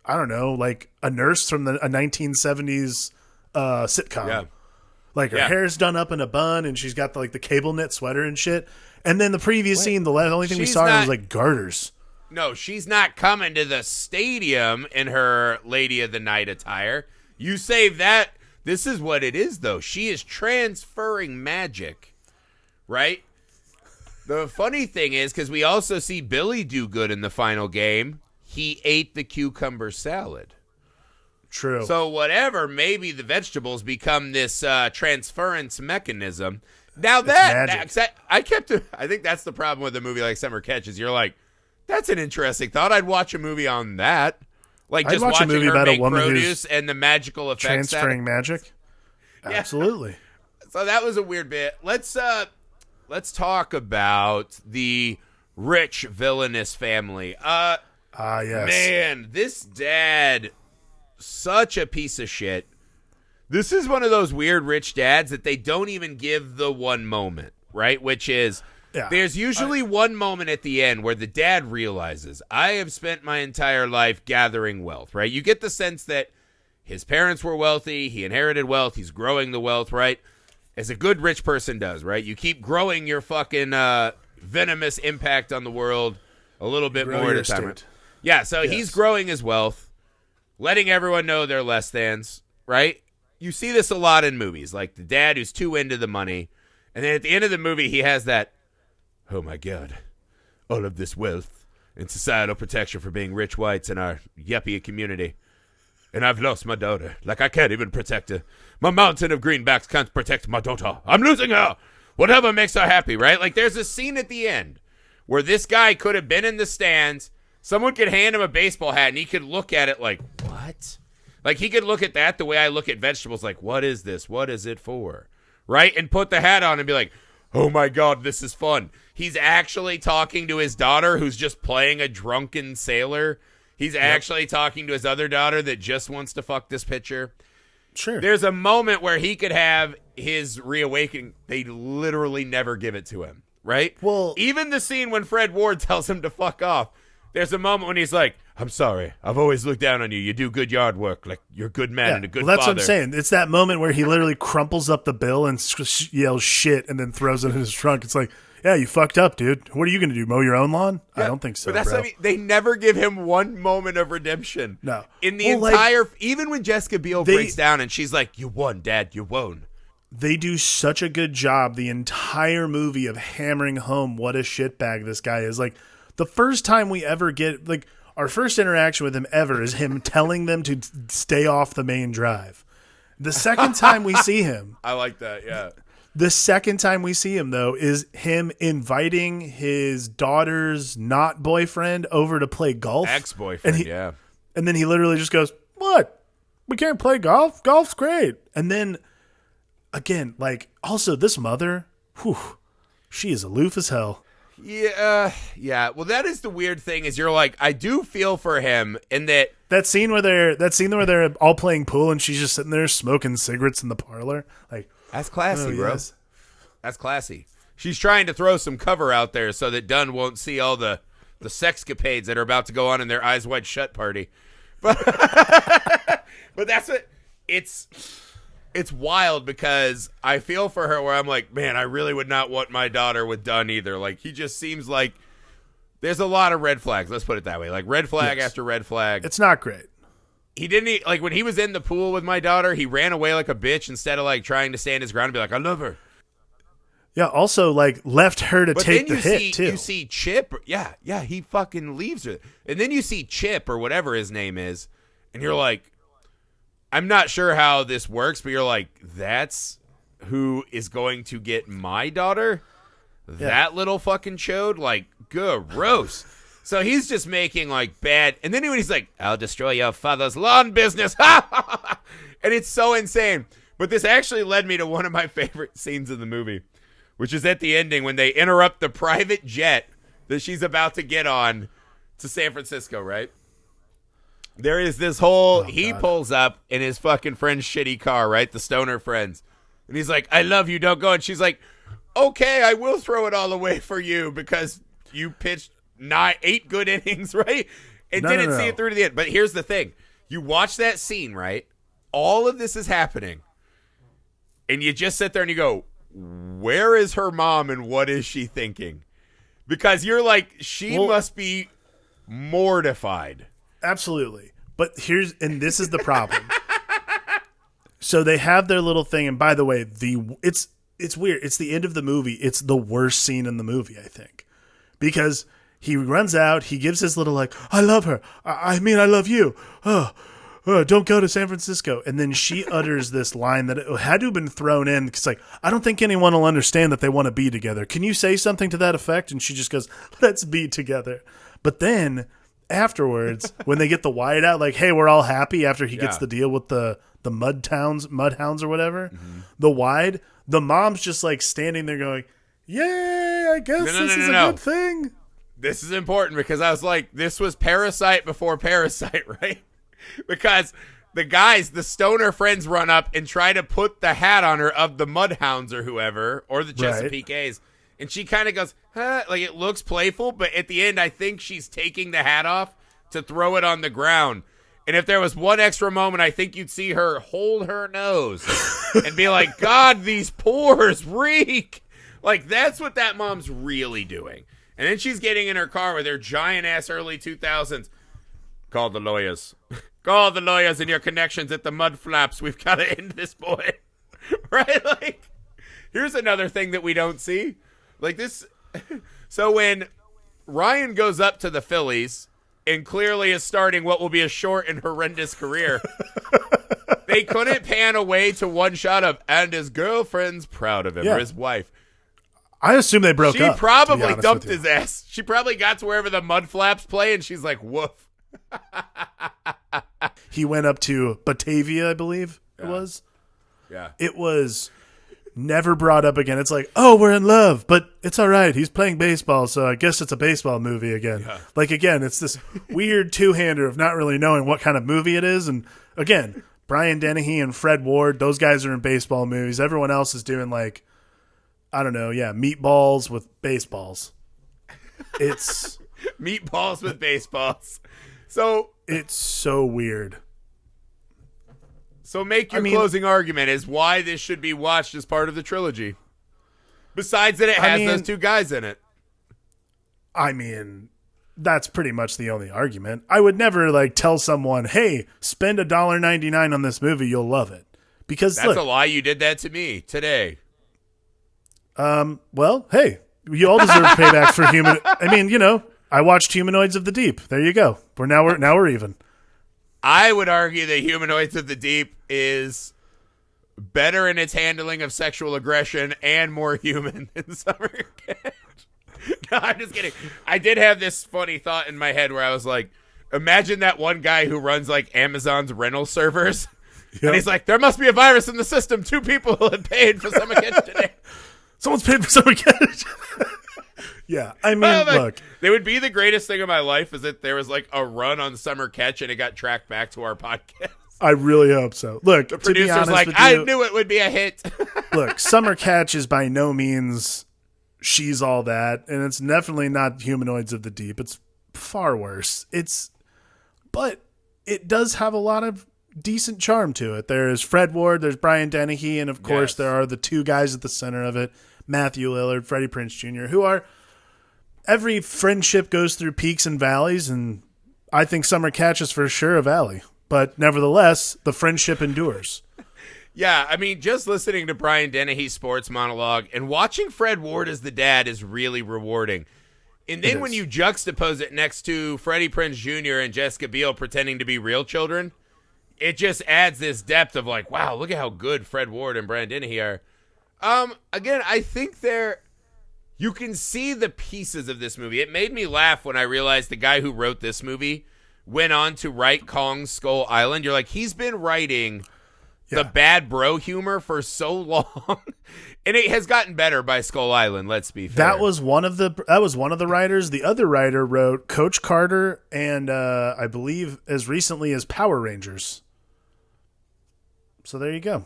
I don't know, like a nurse from a 1970s sitcom. Yeah. Like her hair's done up in a bun and she's got the cable knit sweater and shit. And then the previous scene, the only thing we saw was like garters. No, she's not coming to the stadium in her Lady of the Night attire. You save that. This is what it is, though. She is transferring magic, right? The funny thing is, because we also see Billy do good in the final game, he ate the cucumber salad. True. So whatever, maybe the vegetables become this transference mechanism. Now I think that's the problem with a movie like Summer Catch is you're like, that's an interesting thought. I'd watch a movie on that. Like just watching a movie her about make a woman produce and the magical effects. Transferring magic? Yeah. Absolutely. So that was a weird bit. Let's talk about the rich villainous family. Yes. Man, this dad such a piece of shit. This is one of those weird rich dads that they don't even give the one moment, right? Which is, there's usually one moment at the end where the dad realizes, I have spent my entire life gathering wealth, right? You get the sense that his parents were wealthy, he inherited wealth, he's growing the wealth, right? As a good rich person does, right? You keep growing your fucking venomous impact on the world a little bit more at a time. Yeah, so he's growing his wealth, letting everyone know they're less thans, right? You see this a lot in movies, like the dad who's too into the money, and then at the end of the movie, he has that, oh my God, all of this wealth and societal protection for being rich whites in our yuppie community. And I've lost my daughter. Like, I can't even protect her. My mountain of greenbacks can't protect my daughter. I'm losing her. Whatever makes her happy, right? Like, there's a scene at the end where this guy could have been in the stands. Someone could hand him a baseball hat, and he could look at it like, what? Like, he could look at that the way I look at vegetables, like, what is this? What is it for? Right? And put the hat on and be like, oh, my God, this is fun. He's actually talking to his daughter who's just playing a drunken sailor. He's actually talking to his other daughter that just wants to fuck this pitcher. Sure. There's a moment where he could have his reawakening. They literally never give it to him, right? Well, even the scene when Fred Ward tells him to fuck off, there's a moment when he's like, I'm sorry. I've always looked down on you. You do good yard work. Like, you're a good man and a good father. That's what I'm saying. It's that moment where he literally crumples up the bill and yells shit and then throws it in his trunk. It's like, yeah, you fucked up, dude. What are you going to do, mow your own lawn? Yeah, I don't think so, but that's bro. What I mean. They never give him one moment of redemption. No. In the entire, even when Jessica Biel breaks down and she's like, you won, Dad, you won. They do such a good job the entire movie of hammering home what a shitbag this guy is. Like, the first time we ever get, like, our first interaction with him ever is him telling them to stay off the main drive. The second time we see him. I like that, yeah. The second time we see him, though, is him inviting his daughter's not boyfriend over to play golf. Ex-boyfriend, yeah. And then he literally just goes, what? We can't play golf? Golf's great. And then, again, like, also this mother, she is aloof as hell. Yeah. Well, that is the weird thing is you're like, I do feel for him in that scene where they're all playing pool and she's just sitting there smoking cigarettes in the parlor. Like, that's classy, bro. Yes. That's classy. She's trying to throw some cover out there so that Dunn won't see all the sexcapades that are about to go on in their Eyes Wide Shut party. But that's what it's wild because I feel for her where I'm like, man, I really would not want my daughter with Dunn either. Like, he just seems like there's a lot of red flags. Let's put it that way. Like, red flag after red flag. It's not great. He didn't, like, when he was in the pool with my daughter, he ran away like a bitch instead of, like, trying to stand his ground and be like, I love her. Yeah, also, like, left her to take the hit, too. You see Chip. Yeah, he fucking leaves her. And then you see Chip or whatever his name is, and you're like, I'm not sure how this works, but you're like, that's who is going to get my daughter? That little fucking chode? Like, gross. So he's just making, like, bad... And then when he's like, I'll destroy your father's lawn business. And it's so insane. But this actually led me to one of my favorite scenes in the movie, which is at the ending when they interrupt the private jet that she's about to get on to San Francisco, right? There is this whole... he pulls up in his fucking friend's shitty car, right? The stoner friends. And he's like, I love you, don't go. And she's like, okay, I will throw it all away for you because you pitched 8 good innings, right? And didn't see it through to the end. But here's the thing. You watch that scene, right? All of this is happening. And you just sit there and you go, where is her mom and what is she thinking? Because you're like, she must be mortified. Absolutely. But this is the problem. So they have their little thing. And by the way, it's weird. It's the end of the movie. It's the worst scene in the movie, I think. Because he runs out. He gives his little, like, I love her. I mean, I love you. Don't go to San Francisco. And then she utters this line that it had to have been thrown in. Because, like, I don't think anyone will understand that they want to be together. Can you say something to that effect? And she just goes, let's be together. But then afterwards, when they get the wide out, like, hey, we're all happy after he gets the deal with the Mudhounds or whatever, the wide, the mom's just, like, standing there going, yay, I guess this is a good thing. This is important because I was like, this was Parasite before Parasite, right? Because the stoner friends run up and try to put the hat on her of the Mudhounds or whoever, or the Chesapeake A's. And she kind of goes, huh? Like, it looks playful, but at the end, I think she's taking the hat off to throw it on the ground. And if there was one extra moment, I think you'd see her hold her nose and be like, God, these pores reek. Like, that's what that mom's really doing. And then she's getting in her car with her giant-ass early 2000s. Call the lawyers. Call the lawyers and your connections at the mud flaps. We've got to end this boy. Right? Like, here's another thing that we don't see. Like this. So when Ryan goes up to the Phillies and clearly is starting what will be a short and horrendous career, they couldn't pan away to one shot of, and his girlfriend's proud of him, or his wife. I assume they broke up. She probably dumped his ass. She probably got to wherever the mud flaps play, and she's like, woof. He went up to Batavia, I believe it was. Yeah. It was never brought up again. It's like, oh, we're in love, but it's all right. He's playing baseball, so I guess it's a baseball movie again. Yeah. Like, again, it's this weird two-hander of not really knowing what kind of movie it is. And, again, Brian Dennehy and Fred Ward, those guys are in baseball movies. Everyone else is doing, like, I don't know, meatballs with baseballs. It's... meatballs with baseballs. So... It's so weird. So make your closing argument is why this should be watched as part of the trilogy. Besides that it has those two guys in it. I mean, that's pretty much the only argument. I would never like tell someone, hey, spend $1.99 on this movie, you'll love it. Because that's a lie. You did that to me today. Well, hey, you all deserve payback for human. I mean, I watched Humanoids of the Deep. There you go. We're even. I would argue that Humanoids of the Deep is better in its handling of sexual aggression and more human than Summer Catch. No, I'm just kidding. I did have this funny thought in my head where I was like, imagine that one guy who runs like Amazon's rental servers. Yep. And he's like, there must be a virus in the system. 2 people had paid for Summer Catch today. Someone's paid for Summer Catch. Yeah, I mean, look. They would be the greatest thing of my life is that there was like a run on Summer Catch and it got tracked back to our podcast. I really hope so. Look, the producer's like, I knew it would be a hit. Look, Summer Catch is by no means She's All That, and it's definitely not Humanoids of the Deep. It's far worse. But it does have a lot of decent charm to it. There's Fred Ward, there's Brian Dennehy, and of course there are the 2 guys at the center of it, Matthew Lillard, Freddie Prinze Jr., who are... Every friendship goes through peaks and valleys, and I think Summer Catch is for sure a valley. But nevertheless, the friendship endures. Yeah, I mean, just listening to Brian Dennehy's sports monologue and watching Fred Ward as the dad is really rewarding. And then when you juxtapose it next to Freddie Prinze Jr. and Jessica Biel pretending to be real children, it just adds this depth of like, wow, look at how good Fred Ward and Brian Dennehy are. Again, I think you can see the pieces of this movie. It made me laugh when I realized the guy who wrote this movie went on to write Kong Skull Island. You're like, he's been writing the bad bro humor for so long. And it has gotten better by Skull Island, let's be fair. That was one of the writers. The other writer wrote Coach Carter and I believe as recently as Power Rangers. So there you go.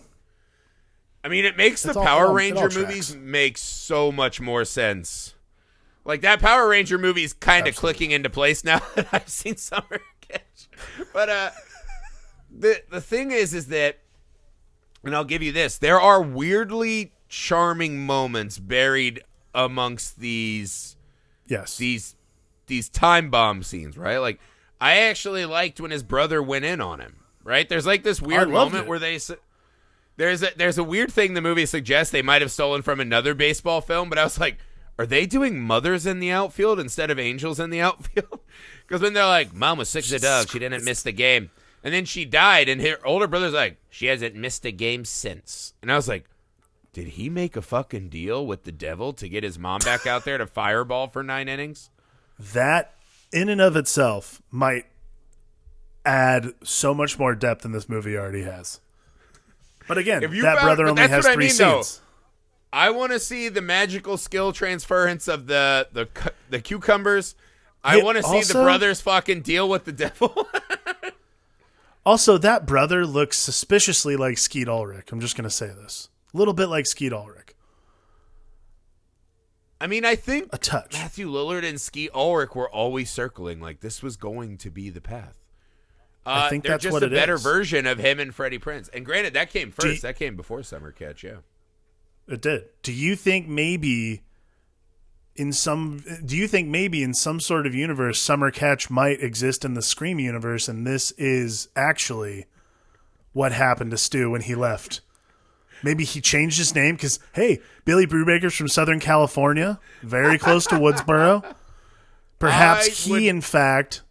I mean, it makes the Power Ranger movies make so much more sense. Like, that Power Ranger movie is kind of clicking into place now that I've seen Summer Catch. But the thing is that, and I'll give you this, there are weirdly charming moments buried amongst these time bomb scenes, right? Like, I actually liked when his brother went in on him, right? There's like this weird moment where there's a weird thing the movie suggests they might have stolen from another baseball film, but I was like, are they doing mothers in the outfield instead of angels in the outfield? Because when they're like, Mom was sick as a dog, she didn't miss the game. And then she died, and her older brother's like, she hasn't missed a game since. And I was like, did he make a fucking deal with the devil to get his mom back out there to fireball for 9 innings? That, in and of itself, might add so much more depth than this movie already has. But again, brother only has 3 scenes. I want to see the magical skill transference of the cucumbers. I want to see the brothers fucking deal with the devil. Also, that brother looks suspiciously like Skeet Ulrich. I'm just going to say this. A little bit like Skeet Ulrich. I mean, I think a touch. Matthew Lillard and Skeet Ulrich were always circling like this was going to be the path. I think they're that's just what a it better is. Version of him and Freddie Prinze. And granted, that came first. That came before Summer Catch, yeah. It did. Do you think maybe in some sort of universe, Summer Catch might exist in the Scream universe, and this is actually what happened to Stu when he left? Maybe he changed his name because, hey, Billy Brubaker's from Southern California, very close to Woodsboro. Perhaps he, in fact,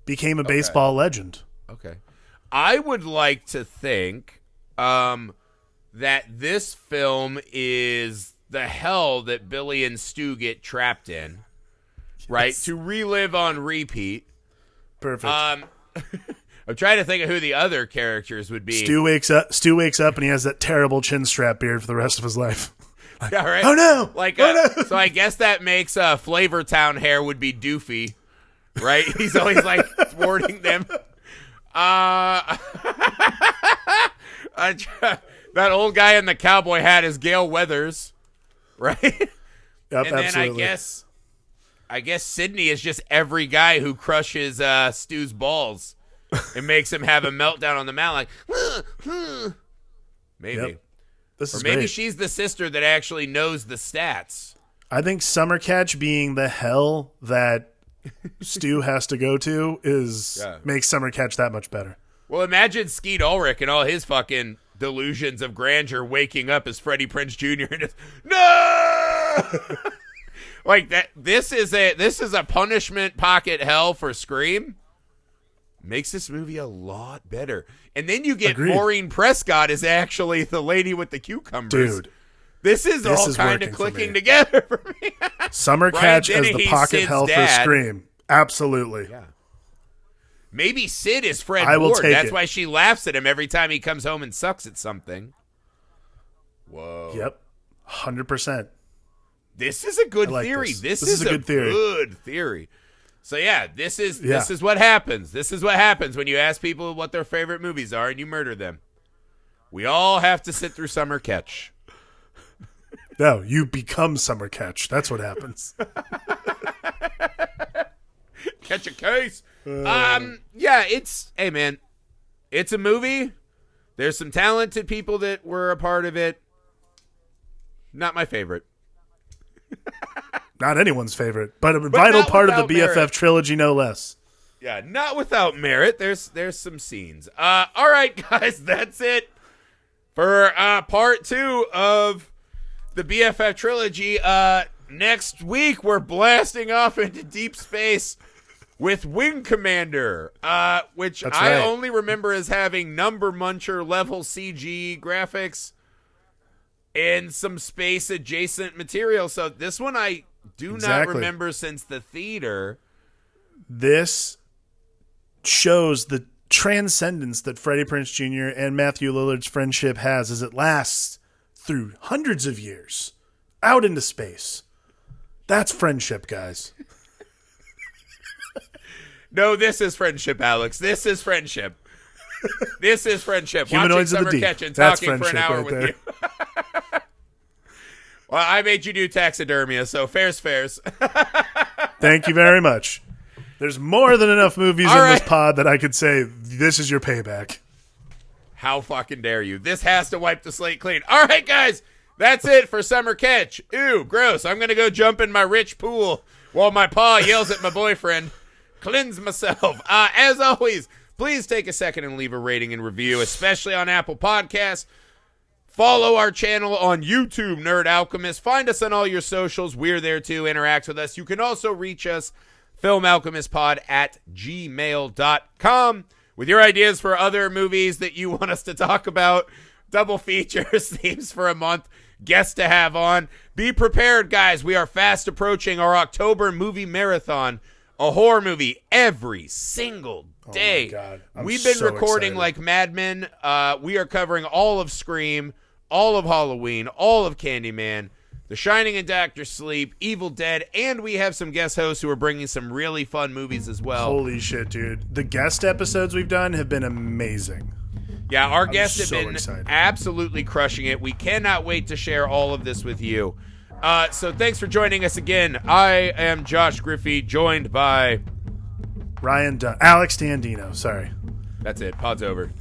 became a baseball legend. Okay. I would like to think that this film is the hell that Billy and Stu get trapped in, right? Yes. To relive on repeat. Perfect. I'm trying to think of who the other characters would be. Stu wakes up and he has that terrible chin strap beard for the rest of his life. Like, yeah, right? Oh no! No! So I guess that makes Flavortown hair would be Doofy, right? He's always like thwarting them. That old guy in the cowboy hat is Gale Weathers, right? Yep, and then absolutely. I guess Sydney is just every guy who crushes Stu's balls. It makes him have a meltdown on the mountain, like, maybe. Yep. This is or maybe great. she's the sister that actually knows the stats. I think Summer Catch being the hell that Stu has to go to makes Summer Catch that much better. Well, imagine Skeet Ulrich and all his fucking delusions of grandeur waking up as Freddie Prinze Jr. and just, no! Like that. This is a punishment pocket hell for Scream. Makes this movie a lot better. And then you get Agreed. Maureen Prescott is actually the lady with the cucumbers. Dude. This is all kind of clicking together for me. Summer Catch as the pocket hell for Scream. Absolutely. Yeah. Maybe Sid is Fred I will Ward. take That's it. why she laughs at him every time he comes home and sucks at something. Whoa. Yep. 100%. This is a good theory. This is a good theory. Good theory. So yeah, this is what happens. This is what happens when you ask people what their favorite movies are and you murder them. We all have to sit through Summer Catch. No, you become Summer Catch. That's what happens. Catch a case. Hey man, it's a movie. There's some talented people that were a part of it. Not my favorite. Not anyone's favorite, but a vital part of the BFF trilogy, no less. Yeah, not without merit. There's some scenes. All right, guys, that's it for part 2 of the BFF trilogy. Next week, we're blasting off into deep space with Wing Commander, which I only remember as having number muncher level CG graphics and some space adjacent material. So this one I do not remember since the theater. This shows the transcendence that Freddie Prinze Jr. and Matthew Lillard's friendship has as it lasts through hundreds of years out into space. That's friendship, guys. No, this is friendship, Alex. This is friendship. This is friendship. Humanoids Watching of the Summer Deep. Catch and That's talking for an hour right with there. you. Well, I made you do taxidermia, so fair's fairs. Thank you very much. There's more than enough movies in this pod that I could say, this is your payback. How fucking dare you? This has to wipe the slate clean. All right, guys. That's it for Summer Catch. Ew, gross. I'm going to go jump in my rich pool while my pa yells at my boyfriend. Cleanse myself. As always, please take a second and leave a rating and review, especially on Apple Podcasts. Follow our channel on YouTube, Nerd Alchemist. Find us on all your socials. We're there too. Interact with us. You can also reach us, filmalchemistpod@gmail.com, with your ideas for other movies that you want us to talk about. Double features, themes for a month, guests to have on. Be prepared, guys. We are fast approaching our October movie marathon. A horror movie every single day. Oh my God. We've been so recording excited. like madmen. We are covering all of Scream, all of Halloween, all of Candyman. The Shining and Doctor Sleep, Evil Dead, and we have some guest hosts who are bringing some really fun movies as well. Holy shit, dude. The guest episodes we've done have been amazing. Yeah, our guests have so been excited. absolutely crushing it. We cannot wait to share all of this with you. So thanks for joining us again. I am Josh Griffey, joined by... Alex Dandino, sorry. That's it. Pod's over.